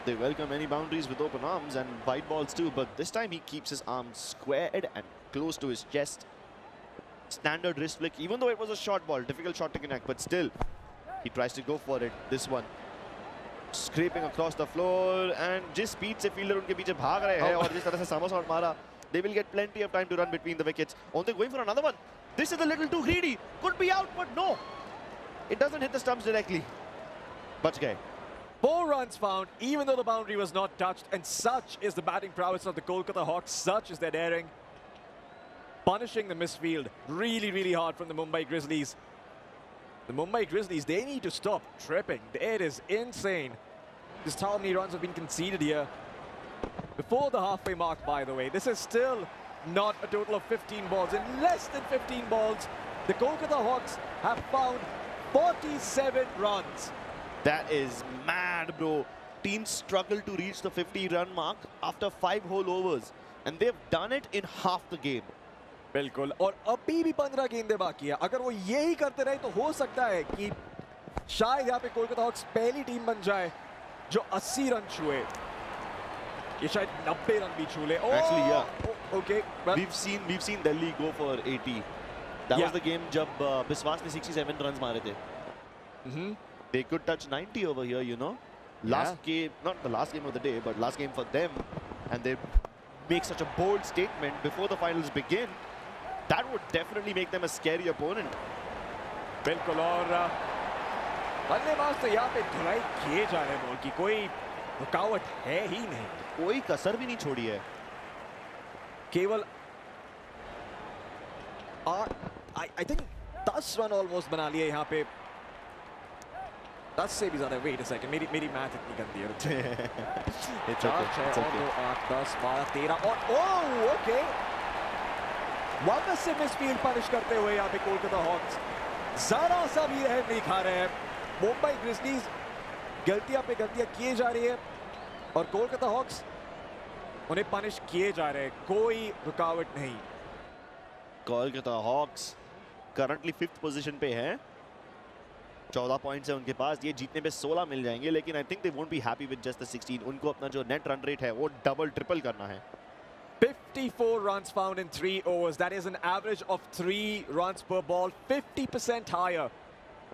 P: they welcome any boundaries with open arms and wide balls too, but this time he keeps his arms squared and close to his chest. Standard wrist flick, even though it was a short ball, difficult shot to connect, but still, he tries to go for it. This one. Scraping across the floor, and जिस speed से fielder उनके पीछे भाग रहे हैं और जिस तरह से somersault मारा, they will get plenty of time to run between the wickets. Oh, they're going for another one. This is a little too greedy. Could be out, but no. It doesn't hit the stumps directly. बच गए.
O: 4 runs found, even though the boundary was not touched, and such is the batting prowess of the Kolkata Hawks, such is their daring. Punishing the misfield really, really hard from the Mumbai Grizzlies. The Mumbai Grizzlies, they need to stop tripping. It is insane just how many runs have been conceded here. Before the halfway mark, by the way. This is still not a total of 15 balls. In less than 15 balls, the Kolkata Hawks have found 47 runs.
P: That is mad, bro. Teams struggle to reach the 50-run mark after 5 whole overs. And they've done it in half the game.
O: बिल्कुल, और अभी भी 15 गेंदें बाकी है. अगर वो यही करते रहे तो हो सकता है कि शायद यहाँ पे कोलकाता हॉक्स पहली टीम बन जाए जो 80 रन छुए. ये शायद 90 रन भी छू ले.
P: Actually, yeah.
O: Okay. Well,
P: we've seen Delhi go for 80. That was the game जब बिस्वास ने 67 runs मारे थे. They could touch 90 over here, you know. Last game, not the last game of the day, but last game for them, and they make such a bold statement before the finals begin. That would definitely make them a scary opponent.
O: बिल्कुल, और बल्लेबाज तो यहाँ पे धुलाई किए जा रहे हैं बॉल की. कोई रुकावट है ही नहीं.
P: कोई कसर भी नहीं छोड़ी है.
O: केवल I think 10 रन ऑलमोस्ट बना लिए यहाँ पे. 10 से भी ज़्यादा. वेट अ सेकंड, मेरी मैथ इतनी गंदी है. 4 6 और 2 8 10 12 13 और ओह ओके. वापस से मिसफील्ड पनिश करते हुए यहाँ पे कोलकाता हॉक्स ज़रा सा भी रहम नहीं खा रहे हैं. मुंबई ग्रिज़लीज गलतियां पे गलतियां किए जा रही है और कोलकाता हॉक्स उन्हें पनिश किए जा रहे हैं. कोई रुकावट नहीं.
P: Kolkata hawks currently 5th position पे हैं. 14 पॉइंट्स है उनके पास. ये जीतने पे 16 मिल जाएंगे, लेकिन I think they won't be happy with just the 16. उनको अपना जो नेट रन रेट है वो डबल ट्रिपल करना है.
O: 54 runs found in 3 overs. That is an average of 3 runs per ball, 50% higher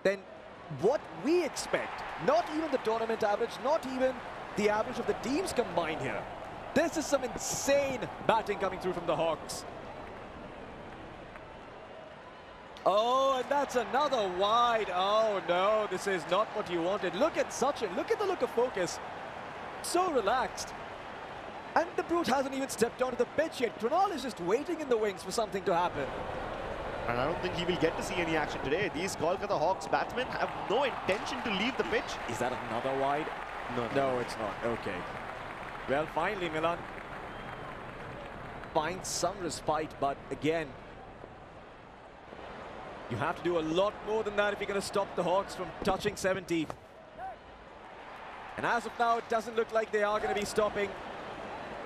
O: than what we expect. Not even the tournament average, not even the average of the teams combined here. This is some insane batting coming through from the Hawks. Oh, and that's another wide. Oh no, this is not what you wanted. Look at Sachin, look at the look of focus. So relaxed. And the brute hasn't even stepped onto the pitch yet. Krunal is just waiting in the wings for something to happen.
P: And I don't think he will get to see any action today. These Kolkata Hawks batsmen have no intention to leave the pitch.
O: Is that another wide? No, it's not. Okay. Well, finally, Milan finds some respite, but again, you have to do a lot more than that if you're going to stop the Hawks from touching 70. And as of now, it doesn't look like they are going to be stopping.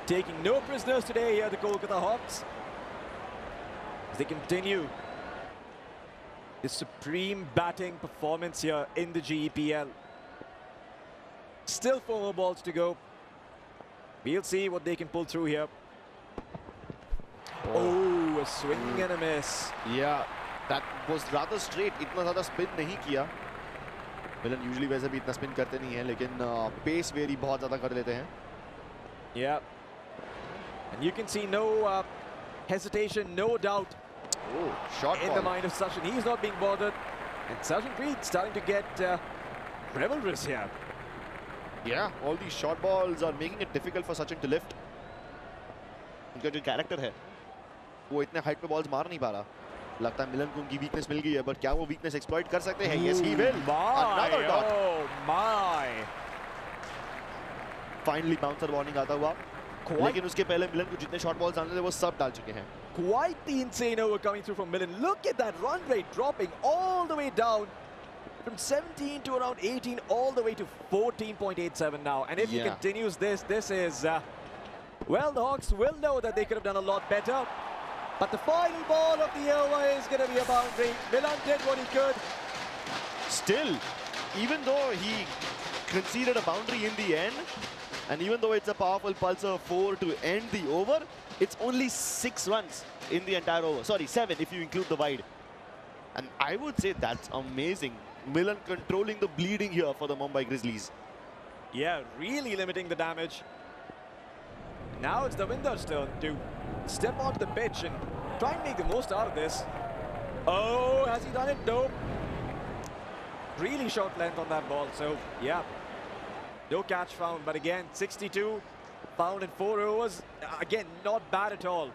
O: Taking no prisoners today here, the Kolkata Hawks, as they continue this supreme batting performance here in the GEPL. Still 4 more balls to go. We'll see what they can pull through here. Oh, a swing and a miss.
P: Yeah, that was rather straight. इतना ज़्यादा spin नहीं किया. मिलन usually वैसे भी इतना spin करते नहीं हैं, लेकिन pace vary बहुत ज़्यादा कर लेते हैं.
O: Yeah. And you can see no hesitation, no doubt in the mind of Sachin. He's not being bothered. And Sachin Preet starting to get revelrous here.
P: Yeah, all these short balls are making it difficult for Sachin to lift. उनका जो character है, वो इतने height पे balls मार नहीं पा रहा. लगता है मिलन को उनकी weakness मिल गई है, but क्या वो weakness exploit कर सकते हैं? Yes, he will. Another dot.
O: Oh my!
P: Finally bouncer warning आता हुआ. लेकिन उसके पहले मिलन को जितने short balls आने थे वो सब डाल चुके हैं.
O: Quite the insane over coming through from Milan. Look at that run rate dropping all the way down from 17 to around 18, all the way to 14.87 now. And if he continues this, this is, well, the Hawks will know that they could have done a lot better. But the final ball of the over is going to be a boundary. Milan did what he could.
P: Still, even though he conceded a boundary in the end, and even though it's a powerful pulsar 4 to end the over, it's only 6 runs in the entire over. Sorry, 7 if you include the wide. And I would say that's amazing. Milan controlling the bleeding here for the Mumbai Grizzlies.
O: Yeah, really limiting the damage. Now it's the Winder's turn to step onto the pitch and try and make the most out of this. Oh, has he done it? No. Really short length on that ball, so yeah. No catch found, but again, 62 found in 4 overs. Again, not bad at all.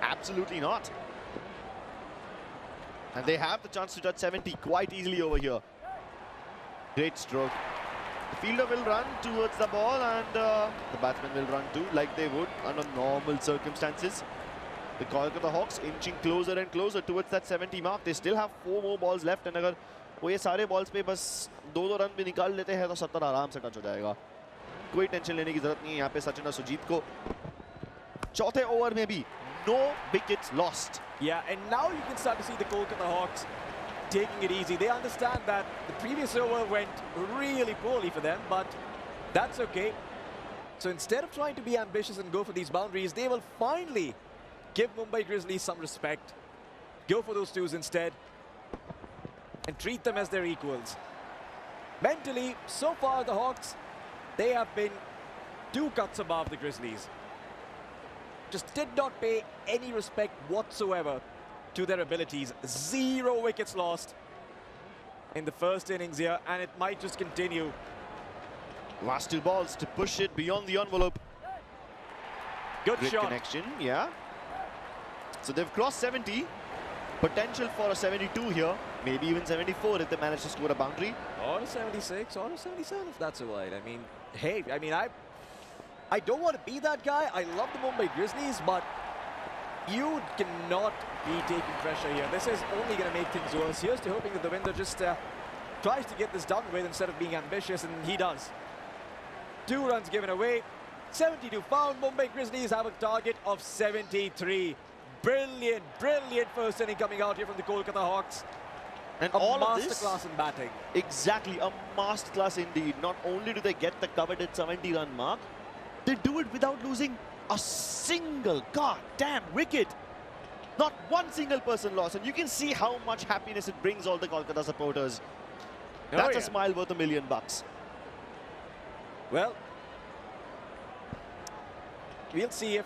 P: Absolutely not. And they have the chance to touch 70 quite easily over here. Great stroke. The fielder will run towards the ball and the batsman will run too, like they would under normal circumstances. The Kolkata Hawks inching closer and closer towards that 70 mark. They still have 4 more balls left, and अगर वो ये सारे balls पे बस 2-2 run भी निकाल लेते हैं तो 70 आराम से टच हो जाएगा. कोई टेंशन लेने की जरूरत नहीं है यहाँ पे सचिन और सुजीत को. चौथे ओवर में भी no wickets lost.
O: Yeah, and now you can start to see the Kolkata Hawks taking it easy. They understand that the previous over went really poorly for them, but that's okay. So instead of trying to be ambitious and go for these boundaries, they will finally give Mumbai Grizzlies some respect. Go for those twos instead and treat them as their equals. Mentally, so far the Hawks, they have been 2 cuts above the Grizzlies. Just did not pay any respect whatsoever to their abilities. 0 wickets lost in the first innings here, and it might just continue.
P: Last 2 balls to push it beyond the envelope.
O: Good
P: Great
O: shot.
P: connection, yeah. So they've crossed 70. Potential for a 72 here. Maybe even 74 if they manage to score a boundary.
O: Or a 76, or a 77 if that's a wide. I mean, hey, I don't want to be that guy. I love the Mumbai Grizzlies, but you cannot be taking pressure here. This is only going to make things worse. Here's to hoping that the Winder just tries to get this done with instead of being ambitious, and he does. 2 runs given away. 72 found. Mumbai Grizzlies have a target of 73. Brilliant, brilliant first inning coming out here from the Kolkata Hawks.
P: And
O: a
P: all of this,
O: masterclass in batting.
P: Exactly, a masterclass indeed. Not only do they get the coveted 70-run mark, they do it without losing a single goddamn wicket. Not one single person lost. And you can see how much happiness it brings all the Kolkata supporters. That's a smile worth $1 million.
O: Well, we'll see if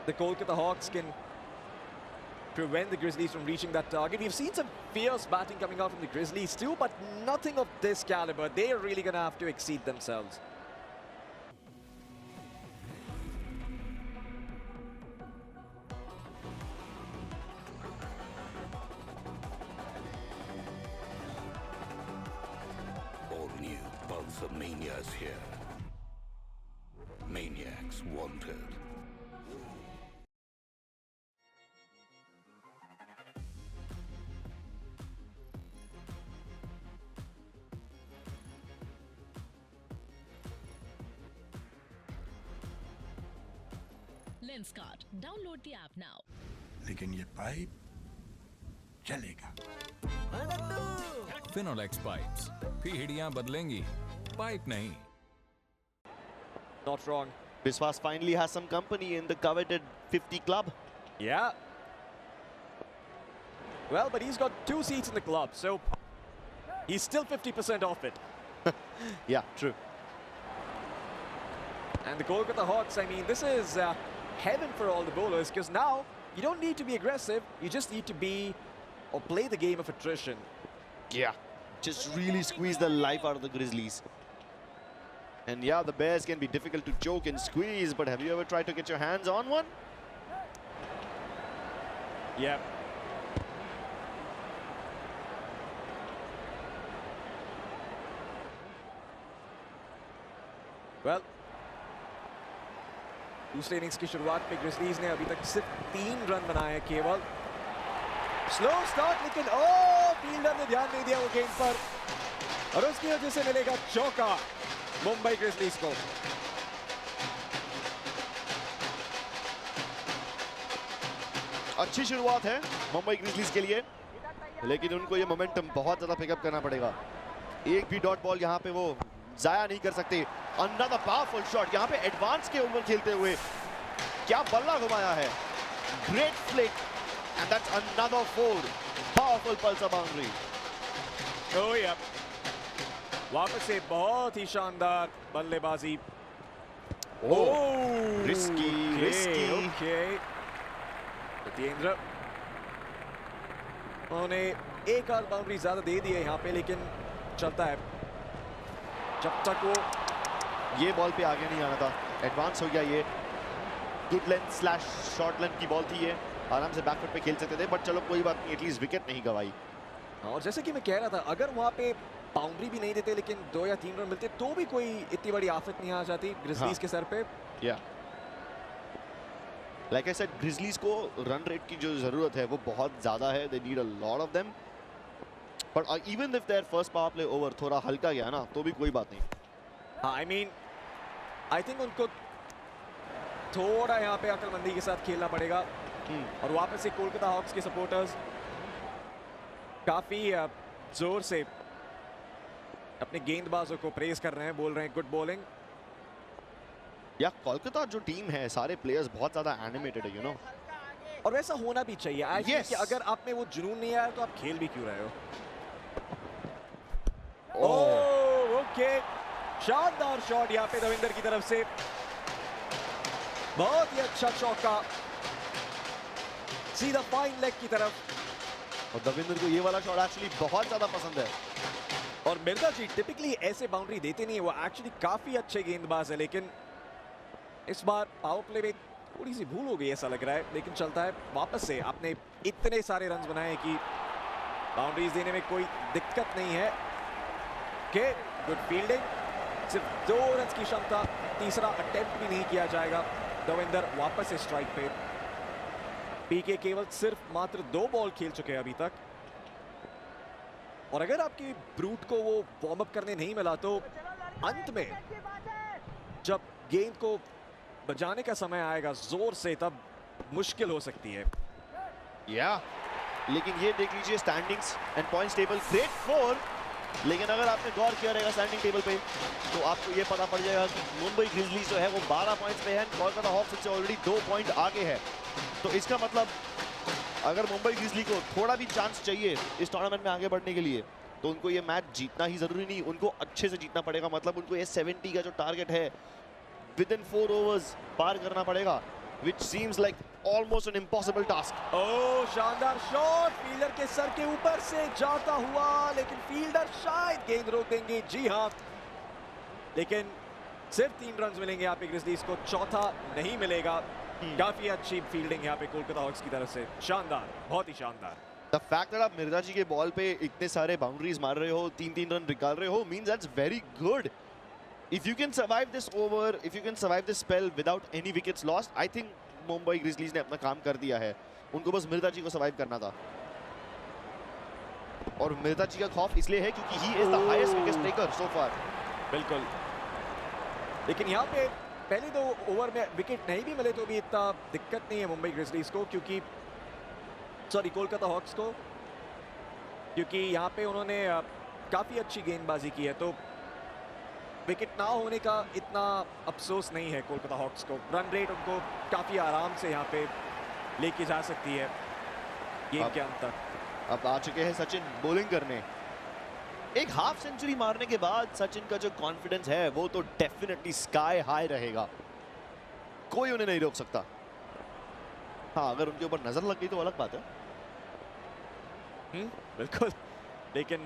O: the Kolkata Hawks can prevent the Grizzlies from reaching that target. We've seen some fierce batting coming out from the Grizzlies too, but nothing of this caliber. They're really going to have to exceed themselves.
D: All new Pulsar Mania is here. Maniacs wanted.
Q: Lenskart. Download the app now.
D: लेकिन ये pipe चलेगा।
L: Finolex pipes. पीढ़ियां बदलेंगी, pipe नहीं।
O: Not wrong.
P: Biswas finally has some company in the coveted 50 club.
O: Yeah. Well, but he's got 2 seats in the club, so he's still 50% off it.
P: Yeah, true.
O: And the Kolkata Hawks, I mean, this is heaven for all the bowlers, because now you don't need to be aggressive, you just need to be or play the game of attrition.
P: Yeah, just really squeeze the life out of the Grizzlies. And yeah, the Bears can be difficult to choke and squeeze, but have you ever tried to get your hands on one?
O: Yeah. Well, दूसरे innings की शुरुआत में ग्रिज़लीज ने अभी तक सिर्फ 3 run बनाए हैं केवल। स्लो स्टार्ट, लेकिन फील्डर ने ध्यान नहीं दिया वो गेंद पर और उसकी वजह से मिलेगा चौका मुंबई ग्रिज़लीज को।
P: अच्छी शुरुआत है मुंबई ग्रिज़लीज के लिए, लेकिन उनको ये मोमेंटम बहुत ज्यादा पिकअप करना पड़ेगा। एक भी डॉट बॉल यहाँ पे वो जाया नहीं कर सकते। Another powerful shot, यहाँ पे एडवांस के ओवर खेलते हुए क्या बल्ला घुमाया है। Great flick, and that's another 4 powerful pulsar boundary.
O: Oh yeah. वापस से बहुत ही शानदार बल्लेबाजी।
P: Risky, risky.
O: Okay. सत्येंद्र, उन्होंने एक आध बाउंड्री ज्यादा दे दी है यहाँ पे, लेकिन चलता है जब तक वो
P: ये बॉल पे आगे नहीं आना था। एडवांस हो गया ये। Good length slash short length की बॉल थी ये, आराम से बैकफुट पे खेल सकते थे, बट चलो कोई बात नहीं, एटलीस्ट विकेट नहीं गवाई।
O: और जैसे कि मैं कह रहा था, अगर वहाँ पे बाउंड्री भी नहीं देते लेकिन 2 या 3 रन मिलते तो भी कोई इतनी बड़ी आफत नहीं आ जाती ग्रिज़लीज के सर पे।
P: या लाइक आई सेड, ग्रिज़लीज को रन रेट की जो जरूरत है वो बहुत ज्यादा है। They need a lot of them, but even if their first power play over थोड़ा हल्का गया ना तो भी कोई बात नहीं।
O: हाँ, आई मीन आई थिंक उनको थोड़ा यहाँ पे अक्लमंदी के साथ खेलना पड़ेगा। और वापस से कोलकाता हॉक्स के सपोर्टर्स काफी जोर से अपने गेंदबाजों को प्रेज कर रहे हैं, बोल रहे हैं गुड बॉलिंग।
P: या कोलकाता जो टीम है, सारे प्लेयर्स बहुत ज्यादा एनिमेटेड है, यू नो।
O: और वैसा होना भी चाहिए। आई थिंक कि अगर आप में वो जुनून नहीं आया तो आप खेल भी क्यों रहे हो। ओके, शानदार शॉट यहाँ पे दविंदर की तरफ से, बहुत ही अच्छा चौका सीधा फाइन लेग की तरफ।
P: और दविंदर को ये वाला शॉट एक्चुअली बहुत ज्यादा पसंद है।
O: और मिर्जा जी टिपिकली ऐसे बाउंड्री देते नहीं है, वो एक्चुअली काफी अच्छे गेंदबाज है, लेकिन इस बार पावर प्ले में थोड़ी सी भूल हो गई ऐसा लग रहा है, लेकिन चलता है। वापस से आपने इतने सारे रन बनाए कि बाउंड्रीज देने में कोई दिक्कत नहीं है। के गुड फील्डिंग, सिर्फ 2 रन की क्षमता, तीसरा अटेम्प्ट भी नहीं किया जाएगा। दविंदर वापस से स्ट्राइक पे। पीके केवल सिर्फ मात्र 2 बॉल खेल चुके हैं अभी तक, और अगर आपकी ब्रूट को वो वार्म अप करने नहीं मिला तो अंत में जब गेंद को बजाने का समय आएगा जोर से, तब मुश्किल हो सकती है।
P: या लेकिन ये देख लीजिए standings and points table, great 4। लेकिन अगर आपने गौर किया रहेगा स्टैंडिंग टेबल पे तो आपको ये पता पड़ जाएगा कि मुंबई ग्रिज़लीज जो है वो 12 पॉइंट्स पे है, कोलकाता हॉक्स से ऑलरेडी 2 पॉइंट आगे है। तो इसका मतलब अगर मुंबई ग्रिज़ली को थोड़ा भी चांस चाहिए इस टूर्नामेंट में आगे बढ़ने के लिए तो उनको ये मैच जीतना ही जरूरी नहीं, उनको अच्छे से जीतना पड़ेगा। मतलब उनको ये 70 का जो टारगेट है within 4 overs पार करना पड़ेगा, which seems like almost an impossible task.
O: ओह शानदार शॉट, फील्डर के सर के ऊपर से जाता हुआ, लेकिन फील्डर शायद गेंद रोक देंगे। जी हाँ, लेकिन सिर्फ 3 रन मिलेंगे यहाँ पे ग्रिजलीज को, चौथा नहीं मिलेगा। काफी अच्छी फील्डिंग यहाँ पे कोलकाता हॉक्स की तरफ से, शानदार, बहुत ही शानदार।
P: The fact that आप मिर्जा जी के बॉल पे इतने सारे बाउंड्रीज मार रहे हो, 3-3 रन निकाल रहे हो, means that's very good. If you can survive this over, if you can survive this spell without any wickets lost, I think Mumbai grizzlies ने अपना काम कर दिया है। उनको बस मिर्जा जी को सर्वाइव करना था। और मिर्जा जी का खौफ इसलिए है क्योंकि he is the highest wicket taker so far.
O: बिल्कुल, लेकिन यहाँ पे पहले 2 ओवर में विकेट नहीं भी मिले तो भी इतना दिक्कत नहीं है मुंबई ग्रिजलीज को, क्योंकि सॉरी कोलकाता हॉक्स को, क्योंकि यहाँ पे उन्होंने काफ़ी अच्छी गेंदबाजी की है, तो विकेट ना होने का इतना अफसोस नहीं है कोलकाता हॉक्स को। रन रेट उनको काफ़ी आराम से यहाँ पे लेके जा सकती है गेम के अंत तक।
P: अब आ चुके हैं सचिन बॉलिंग करने। एक हाफ सेंचुरी मारने के बाद सचिन का जो कॉन्फिडेंस है वो तो डेफिनेटली स्काई हाई रहेगा, कोई उन्हें नहीं रोक सकता। हाँ, अगर उनके ऊपर नजर लग गई तो अलग बात है।
O: बिल्कुल, लेकिन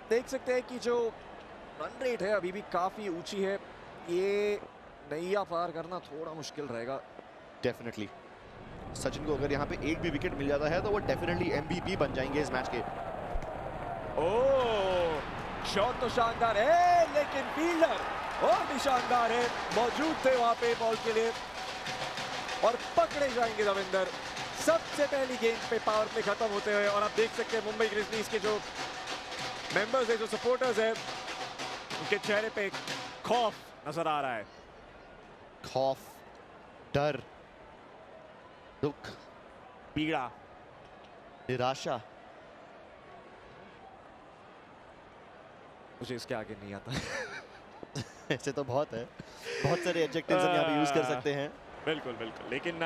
O: देख सकते हैं कि जो रन रेट है अभी भी काफ़ी ऊंची है, ये नैया पार करना थोड़ा मुश्किल रहेगा।
P: डेफिनेटली सचिन को अगर यहाँ पे एक भी विकेट मिल जाता है तो वो डेफिनेटली MVP बन जाएंगे इस मैच के।
O: ओह शॉट तो शानदार है, लेकिन फील्डर और भी शानदार है, मौजूद थे वहां पे बॉल के लिए और पकड़े जाएंगे रविंदर सबसे पहली गेंद पे पावर प्ले खत्म होते हुए। और आप देख सकते हैं मुंबई ग्रिजलीज के जो मेंबर्स है, जो सपोर्टर्स है, उनके चेहरे पे खौफ नजर आ रहा है।
P: खौफ, डर, दुख,
O: पीड़ा,
P: निराशा।
O: मुझे इसके आगे नहीं आता।
P: ऐसे तो बहुत है, बहुत सारे एडजेक्टिव्स हम यहाँ पे यूज कर सकते हैं।
O: बिल्कुल बिल्कुल, लेकिन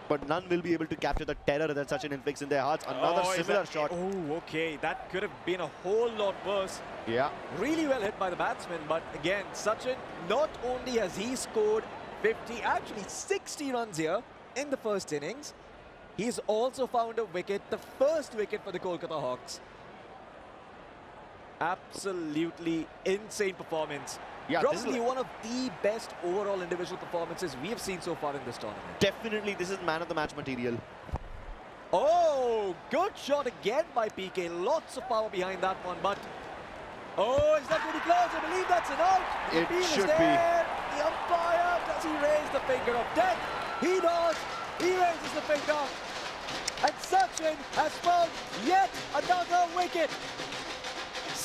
P: but none will be able to capture the terror that Sachin inflicts in their hearts. Another similar shot.
O: Oh, okay, that could have been a whole lot worse.
P: Yeah.
O: Really well hit by the batsman, but again, Sachin, not only has he scored 50, actually 60 runs here in the first innings, he's also found a wicket, the first wicket for the Kolkata Hawks. Absolutely insane performance.
P: Yeah,
O: probably one of the best overall individual performances we have seen so far in this tournament.
P: Definitely, this is man of the match material.
O: Oh, good shot again by PK. Lots of power behind that one, but oh, is that really close? I believe that's an out. The
P: It
O: appeal
P: should
O: is
P: be.
O: there. The umpire, does he raise the finger of death? He does. He raises the finger, and Sachin has found yet another wicket.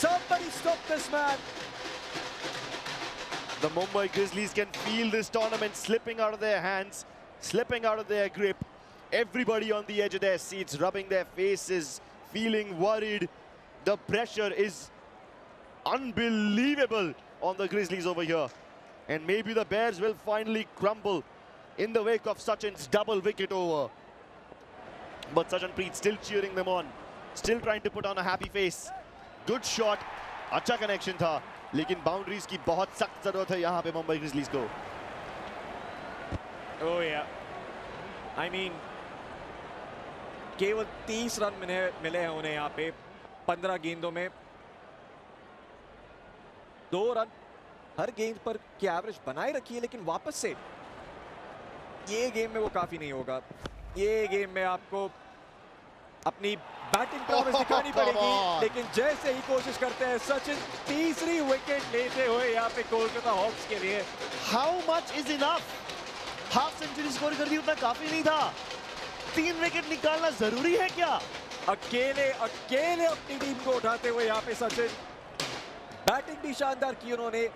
O: Somebody stop this man.
P: The Mumbai Grizzlies can feel this tournament slipping out of their hands, slipping out of their grip. Everybody on the edge of their seats, rubbing their faces, feeling worried. The pressure is unbelievable on the Grizzlies over here. And maybe the Bears will finally crumble in the wake of Sachin's double wicket over. But Sachin Preet still cheering them on, still trying to put on a happy face. Good shot, अच्छा connection था, लेकिन boundaries की बहुत सख्त जरूरत है यहाँ पे मुंबई ग्रिजलीज को।
O: Oh yeah. I mean, केवल 30 रन मिले हैं उन्हें यहाँ पे 15 गेंदों में। 2 रन हर गेंद पर की एवरेज बनाए रखी है, लेकिन वापस से ये गेम में वो काफी नहीं होगा। ये गेम में आपको अपनी बैटिंग प्रॉमिस दिखानी पड़ेगी, लेकिन जैसे ही कोशिश करते हैं सचिन तीसरी विकेट लेते हुए यहाँ पे कोलकाता हॉक्स के लिए।
P: How much is enough? Half century score कर दी, उतना काफी नहीं था। 3 विकेट निकालना जरूरी है क्या?
O: अकेले अपनी टीम को उठाते हुए यहाँ पे सचिन, बैटिंग भी शानदार की उन्होंने,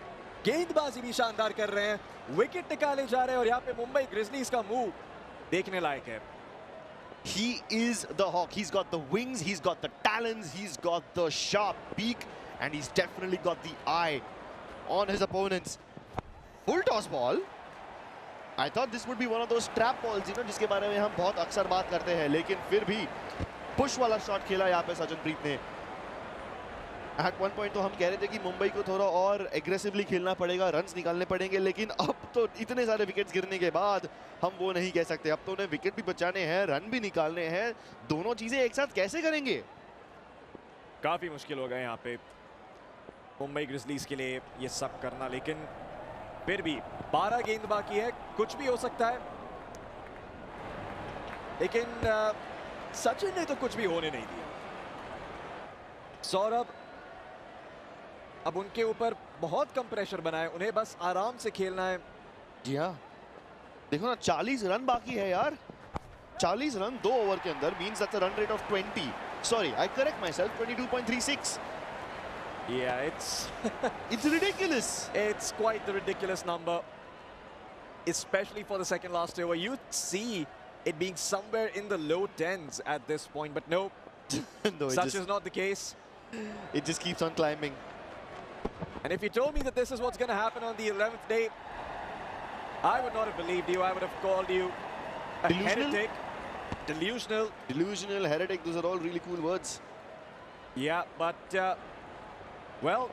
O: गेंदबाजी भी शानदार कर रहे हैं, विकेट निकाले जा रहे हैं और यहाँ पे मुंबई ग्रिजलीज का मूव देखने लायक है।
P: He is the Hawk. He's got the wings, he's got the talons, he's got the sharp beak, and he's definitely got the eye on his opponents. Full toss ball. I thought this would be one of those trap balls, जिसके बारे में हम बहुत अक्सर बात करते हैं, लेकिन फिर भी पुश वाला शॉट खेला यहाँ पे सचिन प्रीत ने। एट वन पॉइंट तो हम कह रहे थे कि मुंबई को थोड़ा और एग्रेसिवली खेलना पड़ेगा, रन्स निकालने पड़ेंगे, लेकिन अब तो इतने सारे विकेट्स गिरने के बाद हम वो नहीं कह सकते। अब तो उन्हें विकेट भी बचाने हैं, रन भी निकालने हैं, दोनों चीजें एक साथ कैसे करेंगे?
O: काफी मुश्किल होगा यहाँ पे मुंबई ग्रिजलीज के लिए ये सब करना, लेकिन फिर भी 12 गेंद बाकी है, कुछ भी हो सकता है। लेकिन सचिन ने तो कुछ भी होने नहीं दिया। सौरभ अब उनके ऊपर बहुत कम प्रेशर बना है, उन्हें बस आराम से खेलना है।
P: जी हाँ, देखो ना 40 रन बाकी है यार। 40 रन 2 ओवर के अंदर means that's a run rate of 20. Sorry, I correct myself, 22.36.
O: Yeah, it's
P: ridiculous.
O: It's quite the ridiculous number, especially for the second last over. You'd see it being somewhere in the low 10s at this point, but no, such is not the case.
P: It just keeps on climbing.
O: And if you told me that this is what's going to happen on the 11th day, I would not have believed you. I would have called you a heretic.
P: Delusional, heretic, those are all really cool words.
O: Yeah, but, well,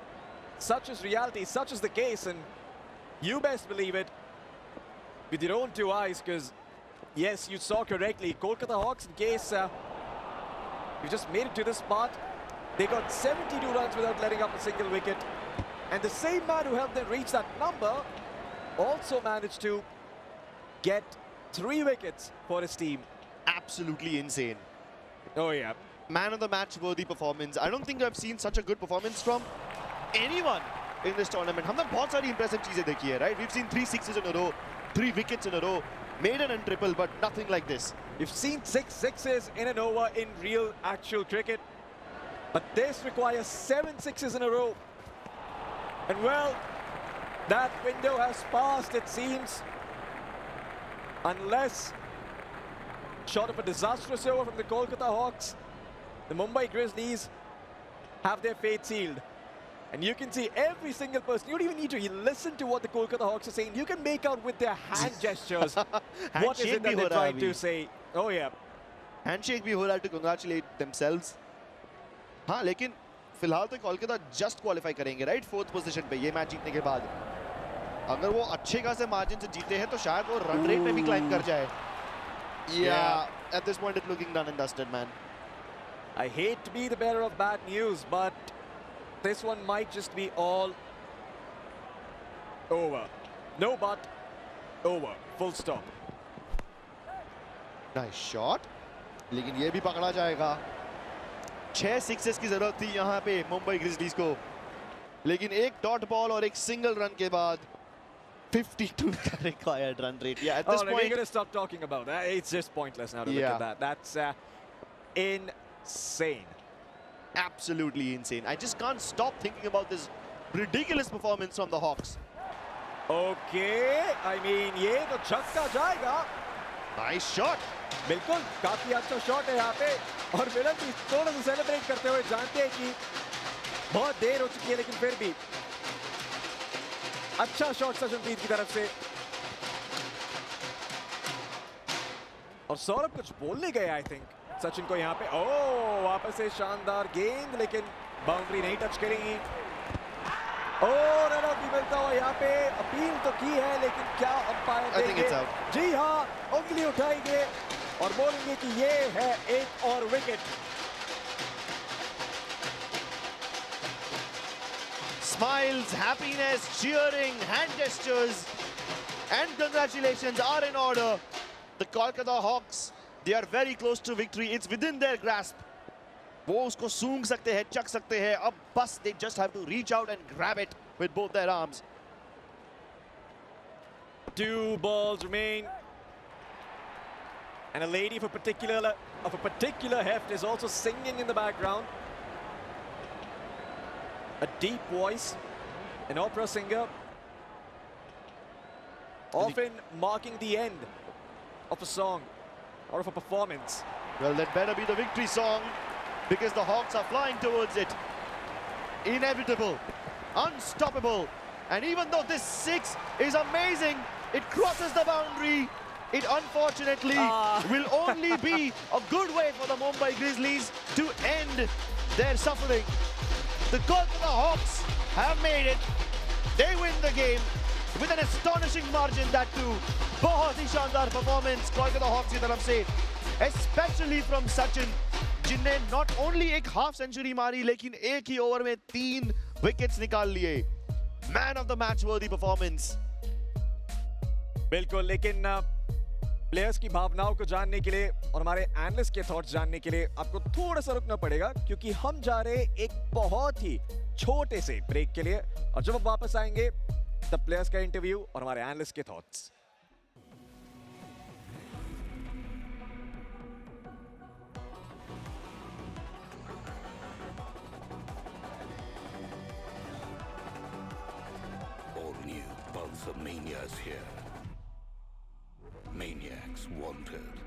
O: such is reality, such is the case, and you best believe it with your own two eyes, because, yes, you saw correctly. Kolkata Hawks, in case you just made it to this part, they got 72 runs without letting up a single wicket. And the same man who helped them reach that number also managed to get 3 wickets for his team.
P: Absolutely insane.
O: Oh, yeah.
P: Man of the match worthy performance. I don't think I've seen such a good performance from anyone in this tournament. हमने बहुत सारी impressive चीजें देखी है, right? We've seen 3 sixes in a row, 3 wickets in a row, maiden and triple, but nothing like this.
O: You've seen 6 sixes in an over in real, actual cricket, but this requires 7 sixes in a row. And well, that window has passed, it seems, unless, short of a disastrous over from the Kolkata Hawks, the Mumbai Grizzlies have their fate sealed. And you can see every single person, you don't even need to listen to what the Kolkata Hawks are saying. You can make out with their hand gestures what is it that they're trying to say. Oh yeah.
P: Handshake भी हो रहा है to congratulate themselves. हाँ, लेकिन फिलहाल तो Kolkata just qualify करेंगे, right? 4th position पे ये मैच जीतने के बाद. अगर वो अच्छे खासे मार्जिन से जीते हैं तो शायद वो रन रेट में भी क्लाइम कर जाए. Yeah, at this point it's looking done and dusted, man.
O: I hate to be the bearer of bad news, but this one might just be all over. No but, over. Full stop.
P: Nice shot. लेकिन ये भी पकड़ा जाएगा. 6 sixes की जरूरत थी यहाँ पे मुंबई ग्रिजलीज को, लेकिन एक डॉट बॉल और एक सिंगल रन के बाद 52 का required run rate. Yeah, at this point,
O: we're going to stop talking about that. It's just pointless now to look at that. That's insane.
P: Absolutely insane. I just can't stop thinking about this ridiculous performance from the Hawks.
O: Okay, I mean, ये तो छक्का जाएगा.
P: Nice shot.
O: बिल्कुल, काफी अच्छा shot है यहाँ पे, और मिलन भी थोड़ा सा सेलिब्रेट करते हुए जानते हैं कि बहुत देर हो चुकी है, लेकिन फिर भी अच्छा शॉट सचिनप्रीत की तरफ से. और सौरभ कुछ बोलने गए आई थिंक सचिन को यहाँ पे. ओह, वापस से शानदार गेंद, लेकिन बाउंड्री नहीं टच करेंगी. और रन आउट भी मिलता हुआ यहाँ पे. अपील तो की है, लेकिन क्या अंपायर देंगे? जी हाँ, उंगली उठाएंगे और बोलेंगे कि ये है एक और wicket.
P: Smiles, happiness, cheering, hand gestures, and congratulations are in order. The Kolkata Hawks, they are very close to victory. It's within their grasp. वो उसको सूंघ सकते हैं, चख सकते हैं. अब बस they just have to reach out and grab it with both their arms.
O: 2 balls remain. And a lady of a particular heft is also singing in the background. A deep voice, an opera singer, often marking the end of a song or of a performance.
P: Well, that better be the victory song, because the Hawks are flying towards it. Inevitable, unstoppable, and even though this 6 is amazing, it crosses the boundary. It unfortunately will only be a good way for the Mumbai Grizzlies to end their suffering. The Kolkata Hawks have made it. They win the game with an astonishing margin, that too. बहुत ही शानदार performance Kolkata Hawks की तरफ से, especially from Sachin, जिनने not only एक half century मारी लेकिन एक ही ओवर में 3 विकेट्स निकाल लिए. Man of the match worthy performance.
O: बिल्कुल, लेकिन प्लेयर्स की भावनाओं को जानने के लिए और हमारे एनालिस्ट के थॉट्स जानने के लिए आपको थोड़ा सा रुकना पड़ेगा, क्योंकि हम जा रहे हैं एक बहुत ही छोटे से ब्रेक के लिए, और जब हम वापस आएंगे तब प्लेयर्स का इंटरव्यू और हमारे एनालिस्ट के thoughts.
D: All new Pulsar Mania is here. Maniacs wanted.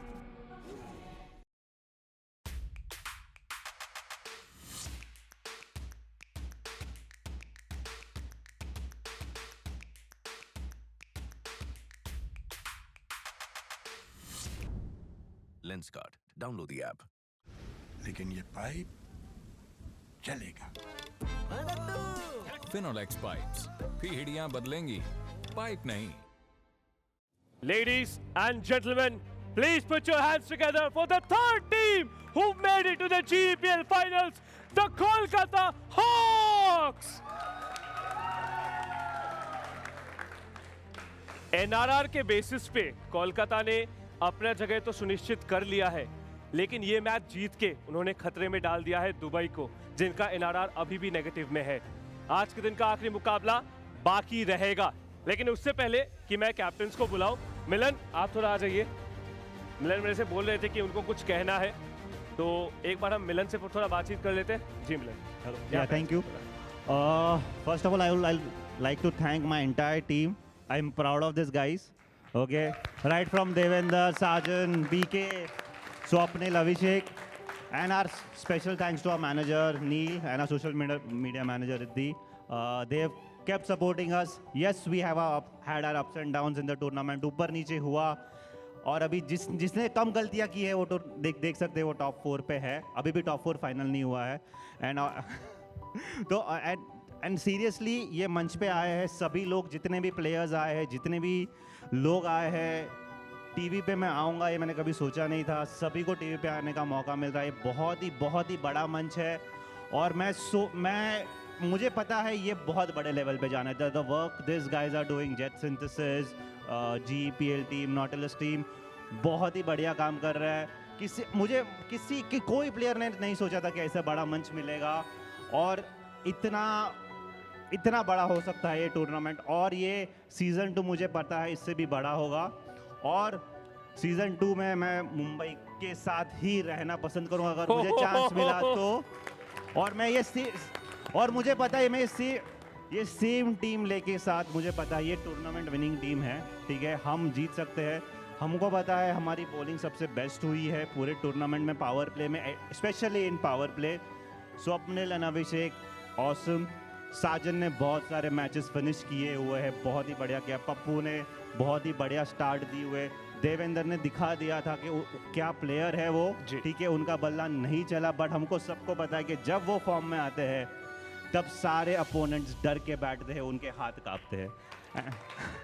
D: Lenskart. Download the app.
J: लेकिन ये पाइप चलेगा.
L: Finolex pipes. पीढ़ियां बदलेंगी, पाइप नहीं.
H: Ladies and gentlemen, please put your hands together for the third team who made it to the GEPL finals, the Kolkata Hawks! NRR के basis पे कोलकाता ने अपना जगह तो सुनिश्चित कर लिया है, लेकिन ये मैच जीत के उन्होंने खतरे में डाल दिया है दुबई को, जिनका NRR अभी भी नेगेटिव में है. आज के दिन का आखिरी मुकाबला बाकी रहेगा, लेकिन उससे पहले कि मैं कैप्टन्स को बुलाऊं, मिलन आप थोड़ा आ जाइए. मिलन मेरे से बोल रहे थे कि उनको कुछ कहना है, तो एक बार हम मिलन से थोड़ा बातचीत कर लेते हैं. जी मिलन.
R: Yeah, thank you. First of all, I'll like to thank my entire team. I'm proud of these guys. Okay, right from Devender, Sajan, BK, Swapnil, Abhishek, and our special thanks to our manager Neil and our social media manager Riddhi. They have kept supporting us. Yes, we have had our ups and downs in the tournament. ऊपर नीचे हुआ, और अभी जिसने कम गलतियां की है वो तो देख सकते हैं, वो टॉप 4 पे है. अभी भी टॉप 4 फाइनल नहीं हुआ है. एंड तो एंड सीरियसली ये मंच पे आए हैं सभी लोग, जितने भी प्लेयर्स आए हैं, जितने भी लोग आए हैं. टीवी पे मैं आऊँगा ये मैंने कभी सोचा नहीं था. सभी को टीवी पे आने का मौका मिल रहा है. ये बहुत ही बड़ा मंच है, और मुझे पता है ये बहुत बड़े लेवल पे जाना है. The work this guys are doing, Jet Synthesis, GEPL team, Nautilus team बहुत ही बढ़िया काम कर रहा है. कोई प्लेयर ने नहीं सोचा था कि ऐसा बड़ा मंच मिलेगा, और इतना बड़ा हो सकता है ये टूर्नामेंट. और ये सीज़न 2 मुझे पता है इससे भी बड़ा होगा, और सीज़न 2 में मैं मुंबई के साथ ही रहना पसंद करूँगा अगर मुझे चांस मिला तो. और मुझे पता है ये सेम टीम लेके साथ, मुझे पता है ये टूर्नामेंट विनिंग टीम है. ठीक है, हम जीत सकते हैं. हमको पता है हमारी बॉलिंग सबसे बेस्ट हुई है पूरे टूर्नामेंट में, पावर प्ले में, specially in power play. Swapnil and Abhishek awesome. Sajan ने बहुत सारे मैचेस फिनिश किए हुए हैं, बहुत ही बढ़िया किया. पप्पू ने बहुत ही बढ़िया स्टार्ट दी हुए. देवेंद्र ने दिखा दिया था कि क्या प्लेयर है वो. ठीक है, उनका बल्ला नहीं चला, बट हमको सबको पता है कि जब वो फॉर्म में आते हैं तब सारे अपोनेंट्स डर के बैठते हैं, उनके हाथ कांपते हैं.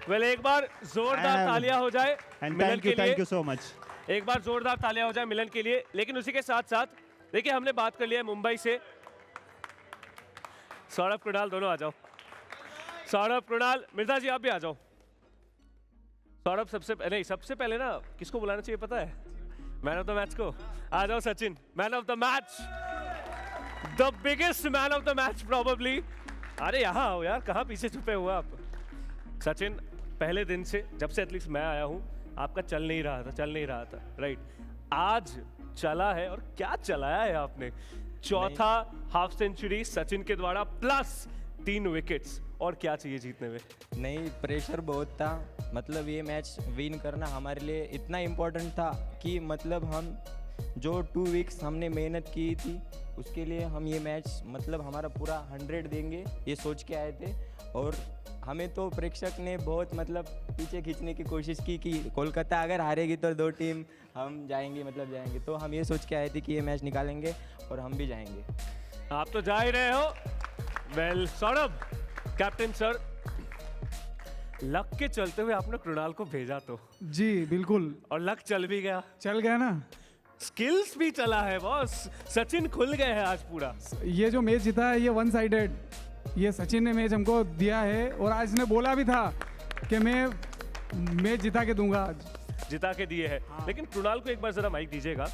H: वेल, एक बार जोरदार तालियां हो जाए मिलन के लिए.
R: Thank you so much.
H: एक बार जोरदार तालियां हो जाए मिलन के लिए. लेकिन उसी के साथ साथ देखिए, हमने बात कर लिया मुंबई से. सौरभ, कृणाल दोनों आ जाओ. सौरभ, कृणाल, मिर्जा जी आप भी आ जाओ. सौरभ सबसे पहले ना किसको बुलाना चाहिए पता है? मैन ऑफ द मैच को. आ जाओ Sachin, man of the match, the biggest man of the match probably. अरे यहाँ आओ यार, कहाँ पीछे छुपे हुए आप? सचिन, पहले दिन से, जब से एटलीस्ट मैं आया हूँ, आपका चल नहीं रहा था. राइट, आज चला है, और क्या चलाया है आपने. चौथा हाफ सेंचुरी सचिन के द्वारा, प्लस 3 विकेट्स. और क्या चाहिए जीतने में?
S: नहीं, प्रेशर बहुत था. मतलब ये मैच विन करना हमारे लिए इतना इम्पोर्टेंट था कि मतलब हम जो 2 वीक्स हमने मेहनत की थी उसके लिए हम ये मैच मतलब हमारा पूरा 100 देंगे ये सोच के आए थे. और हमें तो प्रेक्षक ने बहुत मतलब पीछे खींचने की कोशिश की कि कोलकाता अगर हारेगी तो 2 टीम हम जाएंगे. तो हम ये सोच के आए थे कि ये मैच निकालेंगे और हम भी जाएंगे.
H: आप तो जा ही रहे हो. Well Saurabh, captain sir, luck के चलते हुए आपने कृणाल को भेजा तो
T: जी बिल्कुल,
H: और लक चल भी गया,
T: चल गया ना।
H: स्किल्स भी चला है बॉस, सचिन खुल गए हैं आज पूरा।
T: ये जो मैच जीता है ये वन साइडेड, ये सचिन ने मैच हमको दिया है और आज ने बोला भी था कि मैं मैच जिता के दूंगा आज।
H: जिता के दिए हैं। लेकिन कृणाल को एक बार जरा माइक दीजिएगा।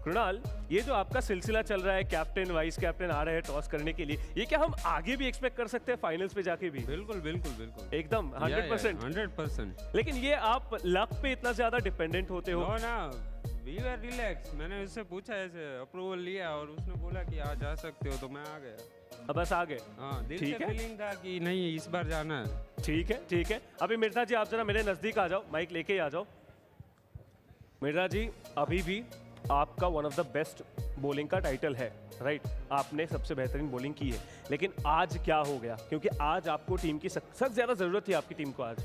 H: कृणाल, ये जो आपका सिलसिला चल रहा है, कैप्टन वाइस कैप्टन आ रहे हैं टॉस करने के लिए, ये क्या हम आगे भी एक्सपेक्ट कर सकते हैं फाइनल्स पे जाके भी?
N: बिल्कुल बिल्कुल बिल्कुल
H: एकदम 100%।
N: 100%।
H: लेकिन ये आप लक पे इतना ज्यादा डिपेंडेंट होते हो?
N: नो ना, वी वर रिलैक्स। मैंने उससे पूछा, ऐसे अप्रूवल लिया और उसने बोला कि आ जा सकते हो, तो मैं आ गया।
H: बस आ गए?
N: हाँ, दिल
H: ठीक
N: से
H: है।
N: फीलिंग था कि नहीं इस बार जाना है।
H: ठीक है, ठीक है। अभी मिर्जा जी आप जरा मेरे नजदीक आ जाओ, माइक लेके ही आ जाओ। मिर्जा जी, अभी भी आपका one of the best bowling का टाइटल है, राइट? आपने सबसे बेहतरीन बॉलिंग की है, लेकिन आज क्या हो गया? क्योंकि आज आपको टीम की सख्त ज़्यादा ज़रूरत थी, आपकी टीम को आज।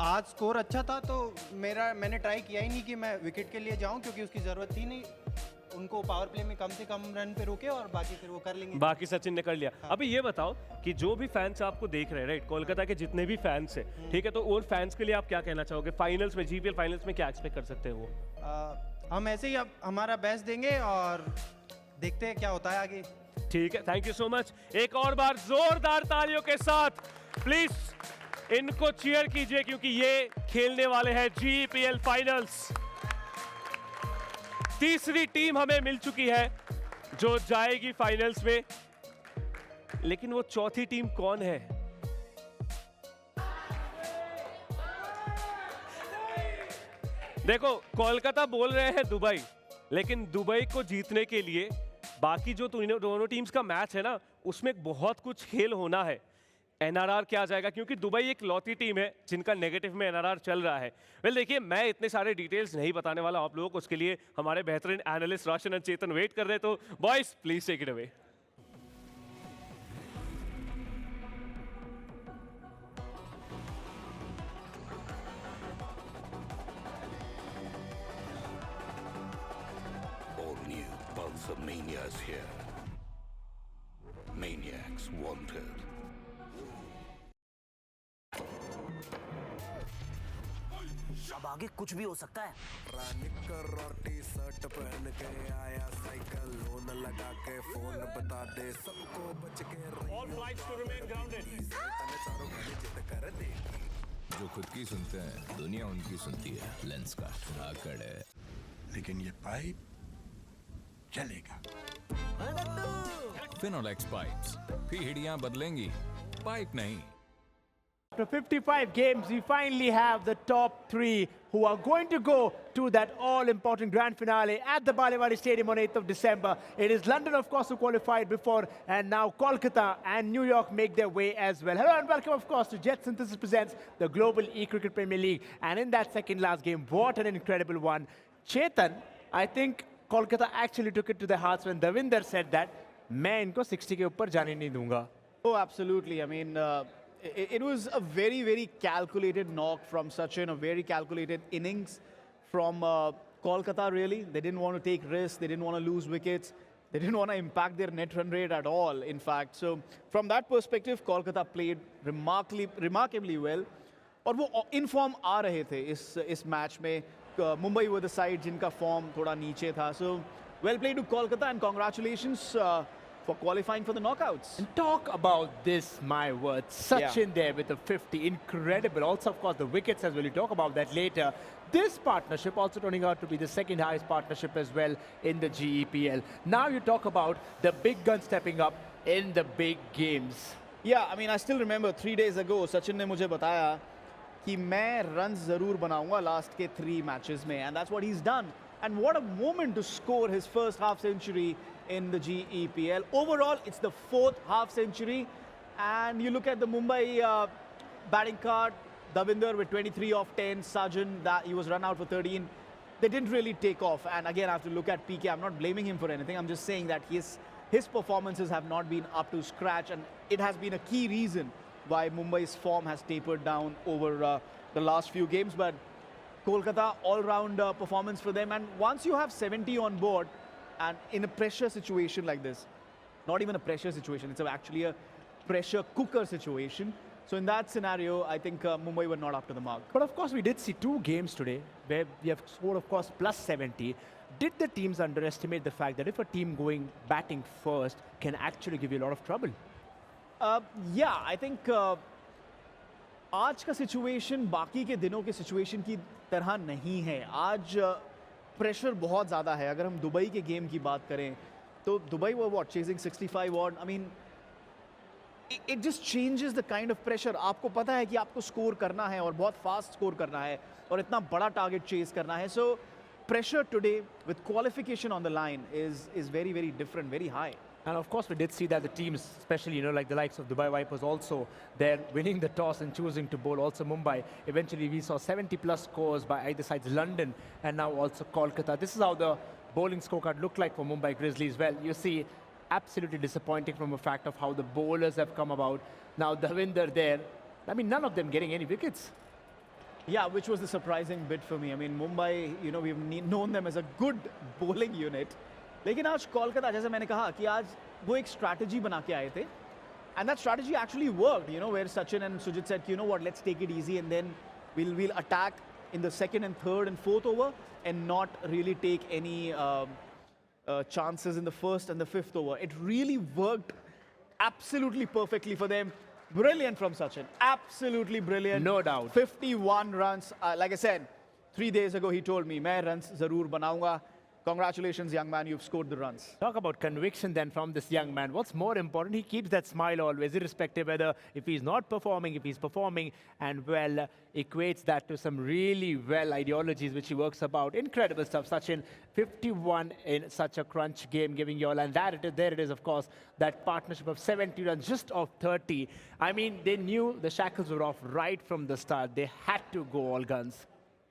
U: आज स्कोर अच्छा था तो मैंने ट्राई किया ही नहीं कि मैं विकेट के लिए जाऊं, क्योंकि उसकी ज़रूरत थी नहीं। उनको पावर प्ले में कम से कम रन पे रोके और बाकी फिर वो कर लेंगे।
H: बाकी सचिन ने कर लिया। अभी ये बताओ कि जो भी फैंस आपको देख रहे हैं, राइट, कोलकाता के जितने भी फैंस हैं, ठीक है, तो उन फैंस के लिए आप क्या कहना चाहोगे? फाइनल्स में, जीपीएल फाइनल्स में क्या एक्सपेक्ट कर सकते हैं वो?
U: हम ऐसे ही अब हमारा बेस्ट देंगे और देखते हैं क्या होता है आगे।
H: ठीक है, थैंक यू सो मच। एक और बार जोरदार तालियों के साथ प्लीज इनको चीयर कीजिए, क्योंकि ये खेलने वाले हैं जीपीएल फाइनल्स। तीसरी टीम हमें मिल चुकी है जो जाएगी फाइनल्स में, लेकिन वो चौथी टीम कौन है? देखो, कोलकाता बोल रहे हैं दुबई, लेकिन दुबई को जीतने के लिए बाकी जो दोनों टीम्स का मैच है ना, उसमें बहुत कुछ खेल होना है। एनआरआर क्या जाएगा, क्योंकि दुबई एक लौती टेम है जिनका नेगेटिव में एनआरआर चल रहा है। वेल देखिए, मैं इतने सारे डिटेल्स नहीं बताने वाला आप लोगों को, उसके लिए हमारे बेहतरीन एनालिस्ट रोशन और चेतन वेट कर रहे हैं। तो boys please take it away.
D: All new Pulsar Mania is here. Maniacs wanted.
V: अब आगे कुछ भी हो सकता है।
W: निकर और टी शर्ट पहन के आया साइकिल, लोन लगा के फोन बता दे सबको बच के
H: All flights to remain grounded.
W: चारों गाड़ी जिद कर देगी।
D: जो खुद की सुनते हैं, दुनिया उनकी सुनती है। लेंस का आकड़ है,
W: लेकिन ये पाइप चलेगा।
L: फिनोलेक्स पाइप्स, पीढ़ियां बदलेंगी, पाइप नहीं।
E: After 55 games, we finally have the top three who are going to go to that all-important grand finale at the Balewadi Stadium on 8th of December. It is London, of course, who qualified before, and now Kolkata and New York make their way as well. Hello and welcome, of course, to Jet Synthesis presents the Global E-Cricket Premier League. And in that second last game, what an incredible one. Chetan, I think Kolkata actually took it to their hearts when Davinder said that, मैं इनको 60 के ऊपर जाने नहीं दूंगा.
F: Oh, absolutely. I mean, it was a very, very calculated knock from Sachin, a very calculated innings from Kolkata, really. They didn't want to take risks. They didn't want to lose wickets. They didn't want to impact their net run rate at all, in fact. So from that perspective, Kolkata played remarkably well. और वो in form आ रहे थे इस match में. Mumbai were the side जिनका form थोड़ा नीचे था. So well played to Kolkata and congratulations for qualifying for the knockouts.
E: And talk about this, my word. Sachin there with a 50. Incredible. Also, of course, the wickets as well. We'll talk about that later. This partnership also turning out to be the second highest partnership as well in the GEPL. Now you talk about the big guns stepping up in the big games.
F: Yeah, I mean, I still remember 3 days ago, Sachin ने मुझे बताया कि मैं runs ज़रूर बनाऊंगा last के 3 matches में, and that's what he's done. And what a moment to score his first half century in the GEPL. Overall, it's the 4th half century. And you look at the Mumbai batting card, Davinder with 23 off 10, Sajjan, he was run out for 13. They didn't really take off. And again, I have to look at PK. I'm not blaming him for anything. I'm just saying that his performances have not been up to scratch. And it has been a key reason why Mumbai's form has tapered down over the last few games. But Kolkata, all-round performance for them. And once you have 70 on board, and in a pressure situation like this, not even a pressure situation, it's actually a pressure cooker situation. So in that scenario, I think Mumbai were not up to the mark.
E: But of course, we did see 2 games today where we have scored, of course, plus 70. Did the teams underestimate the fact that if a team going batting first can actually give you a lot of trouble?
F: Yeah, I think आज का situation बाकी के दिनों के situation की तरह नहीं है. आज प्रेशर बहुत ज़्यादा है. अगर हम दुबई के गेम की बात करें तो Dubai were what, chasing 65 odd. I mean, it just changes the kind of pressure. आपको पता है कि आपको स्कोर करना है और बहुत फास्ट स्कोर करना है और इतना बड़ा टारगेट चेस करना है. So pressure today with qualification on the line is very, very different, very high.
E: And of course, we did see that the teams, especially, like the likes of Dubai Vipers also, they're winning the toss and choosing to bowl. Also Mumbai, eventually we saw 70+ scores by either sides, London and now also Kolkata. This is how the bowling scorecard looked like for Mumbai Grizzlies. Well, you see, absolutely disappointing from the fact of how the bowlers have come about. Now Davinder there, I mean, none of them getting any wickets.
F: Yeah, which was the surprising bit for me. I mean, Mumbai, we've known them as a good bowling unit. लेकिन आज कोलकाता, जैसे मैंने कहा कि आज वो एक strategy बना के आए थे, and that strategy actually worked, where Sachin and Sujit said, you know what, let's take it easy and then we'll attack in the second and third and fourth over and not really take any chances in the first and the fifth over. It really worked absolutely perfectly for them. Brilliant from Sachin, absolutely brilliant.
E: No doubt.
F: 51 runs. Like I said, 3 days ago he told me, "मैं runs ज़रूर बनाऊंगा." Congratulations, young man, you've scored the runs.
E: Talk about conviction then from this young man. What's more important, he keeps that smile always, irrespective whether if he's not performing, if he's performing, and well, equates that to some really well ideologies which he works about. Incredible stuff. Sachin, 51 in such a crunch game, giving you all, and there it is, of course, that partnership of 70 runs, just off 30. I mean, they knew the shackles were off right from the start. They had to go all guns.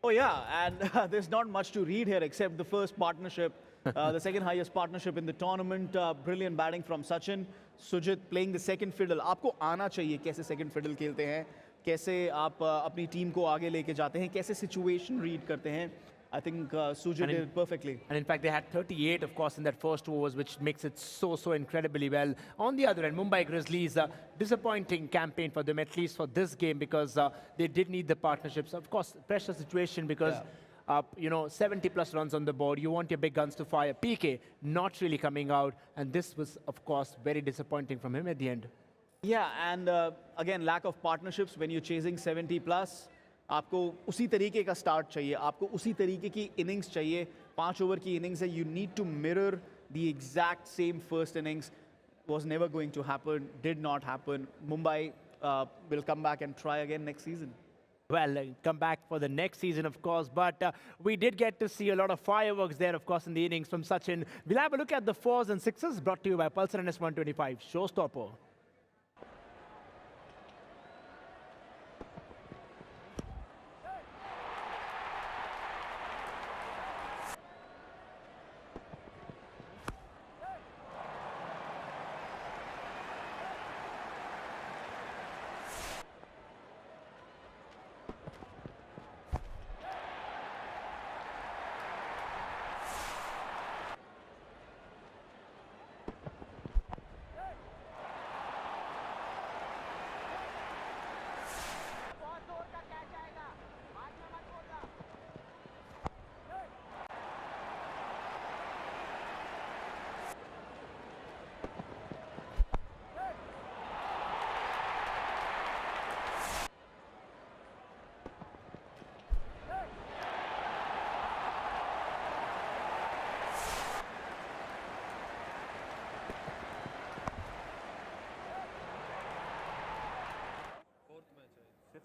F: Oh yeah, and there's not much to read here except the first partnership, the second highest partnership in the tournament. Brilliant batting from Sachin. Sujit playing the second fiddle. आपको आना चाहिए कैसे second fiddle खेलते हैं, कैसे आप अपनी team को आगे लेके जाते हैं, कैसे situation read करते हैं. I think Sujit did it perfectly.
E: And in fact, they had 38, of course, in that first overs, which makes it so incredibly well. On the other end, Mumbai Grizzlies, disappointing campaign for them, at least for this game, because they did need the partnerships. Of course, pressure situation because, 70+ runs on the board. You want your big guns to fire. PK not really coming out. And this was, of course, very disappointing from him at the end.
F: Yeah, and again, lack of partnerships when you're chasing 70+. आपको उसी तरीके का start चाहिए, आपको उसी तरीके की innings चाहिए. 5 ओवर की इनिंग्स है. You need to mirror the exact same first innings. Was never going to happen, did not happen. Mumbai will come back and try again next season.
E: Well, come back for the next season, of course, but we did get to see a lot of fireworks there, of course, in the innings from Sachin. We'll have a look at the 4s and 6s brought to you by Pulsar NS125. Showstopper.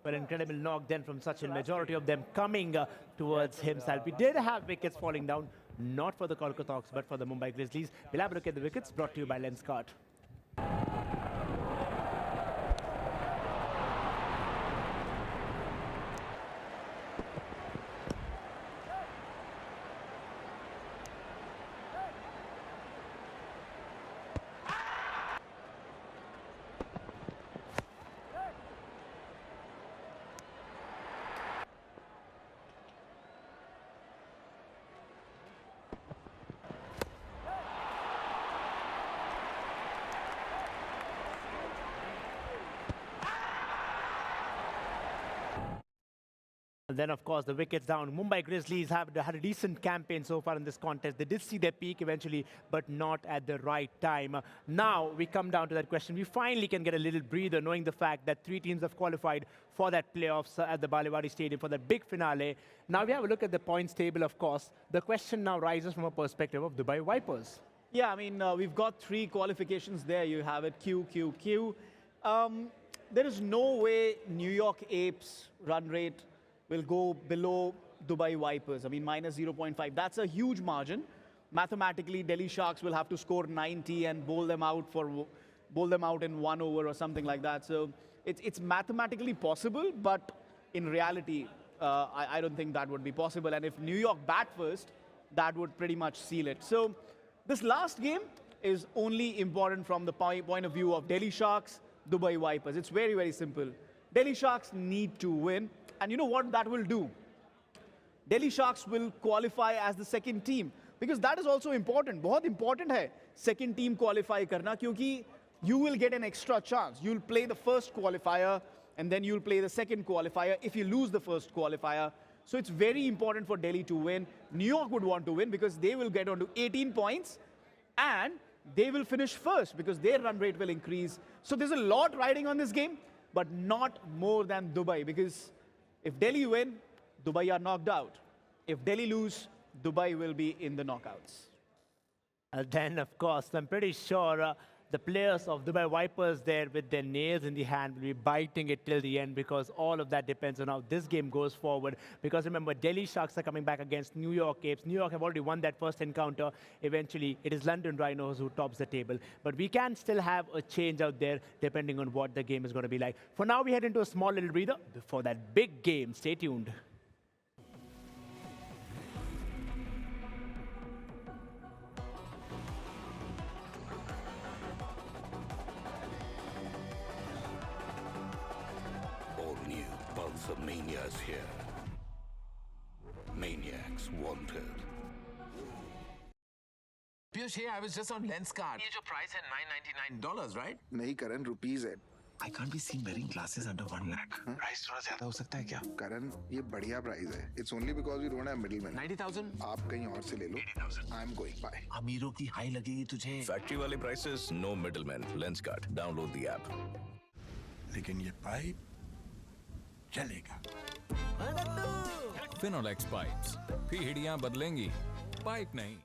E: But incredible knock then from Sachin, majority of them coming towards himself. We did have wickets falling down, not for the Kolkata Hawks, but for the Mumbai Grizzlies. We'll have a look at the wickets brought to you by Lenskart. then, of course, the wickets down. Mumbai Grizzlies have had a decent campaign so far in this contest. They did see their peak eventually, but not at the right time. Now, we come down to that question. We finally can get a little breather, knowing the fact that 3 teams have qualified for that playoffs at the Balewadi Stadium for that big finale. Now, we have a look at the points table, of course. The question now rises from a perspective of Dubai Vipers.
F: Yeah, I mean, we've got 3 qualifications there. You have it, Q, Q, Q. There is no way New York Apes run rate will go below Dubai Vipers. I mean, minus 0.5. That's a huge margin. Mathematically, Delhi Sharks will have to score 90 and bowl them out in 1 over or something like that. So it's mathematically possible, but in reality, I don't think that would be possible. And if New York bat first, that would pretty much seal it. So this last game is only important from the point of view of Delhi Sharks, Dubai Vipers. It's very, very simple. Delhi Sharks need to win. And you know what that will do? Delhi Sharks will qualify as the second team. Because that is also important. बहुत important है second team qualify करना, क्योंकि you will get an extra chance. You'll play the first qualifier and then you'll play the second qualifier if you lose the first qualifier. So it's very important for Delhi to win. New York would want to win because they will get onto 18 points and they will finish first because their run rate will increase. So there's a lot riding on this game, but not more than Dubai, because if Delhi win, Dubai are knocked out. If Delhi lose, Dubai will be in the knockouts.
E: And then, of course, I'm pretty sure the players of Dubai Vipers there with their nails in the hand will be biting it till the end, because all of that depends on how this game goes forward. Because remember, Delhi Sharks are coming back against New York Apes. New York have already won that first encounter. Eventually, it is London Rhinos who tops the table. But we can still have a change out there depending on what the game is going to be like. For now, we head into a small little breather before that big game. Stay tuned.
D: Pulsar Mania is here. Maniacs wanted.
J: Piyush, hey, I was just on Lenskart. Your price at $999, right?
K: नहीं करण, rupees है.
J: I can't be seen wearing glasses under 1 lakh. Price थोड़ा ज़्यादा हो सकता है क्या?
K: करण, ये बढ़िया प्राइस है. It's only because we don't have middlemen.
J: 90,000.
K: आप कहीं और से ले लो. 80,000. I'm going. Bye.
J: अमीरों की हाई लगेगी तुझे.
D: Factory वाले prices, no middlemen. Lenskart. Download the app.
W: लेकिन ये पाइप चलेगा.
L: फिनोलेक्स पाइप्स, पीढ़ियां बदलेंगी, पाइप नहीं.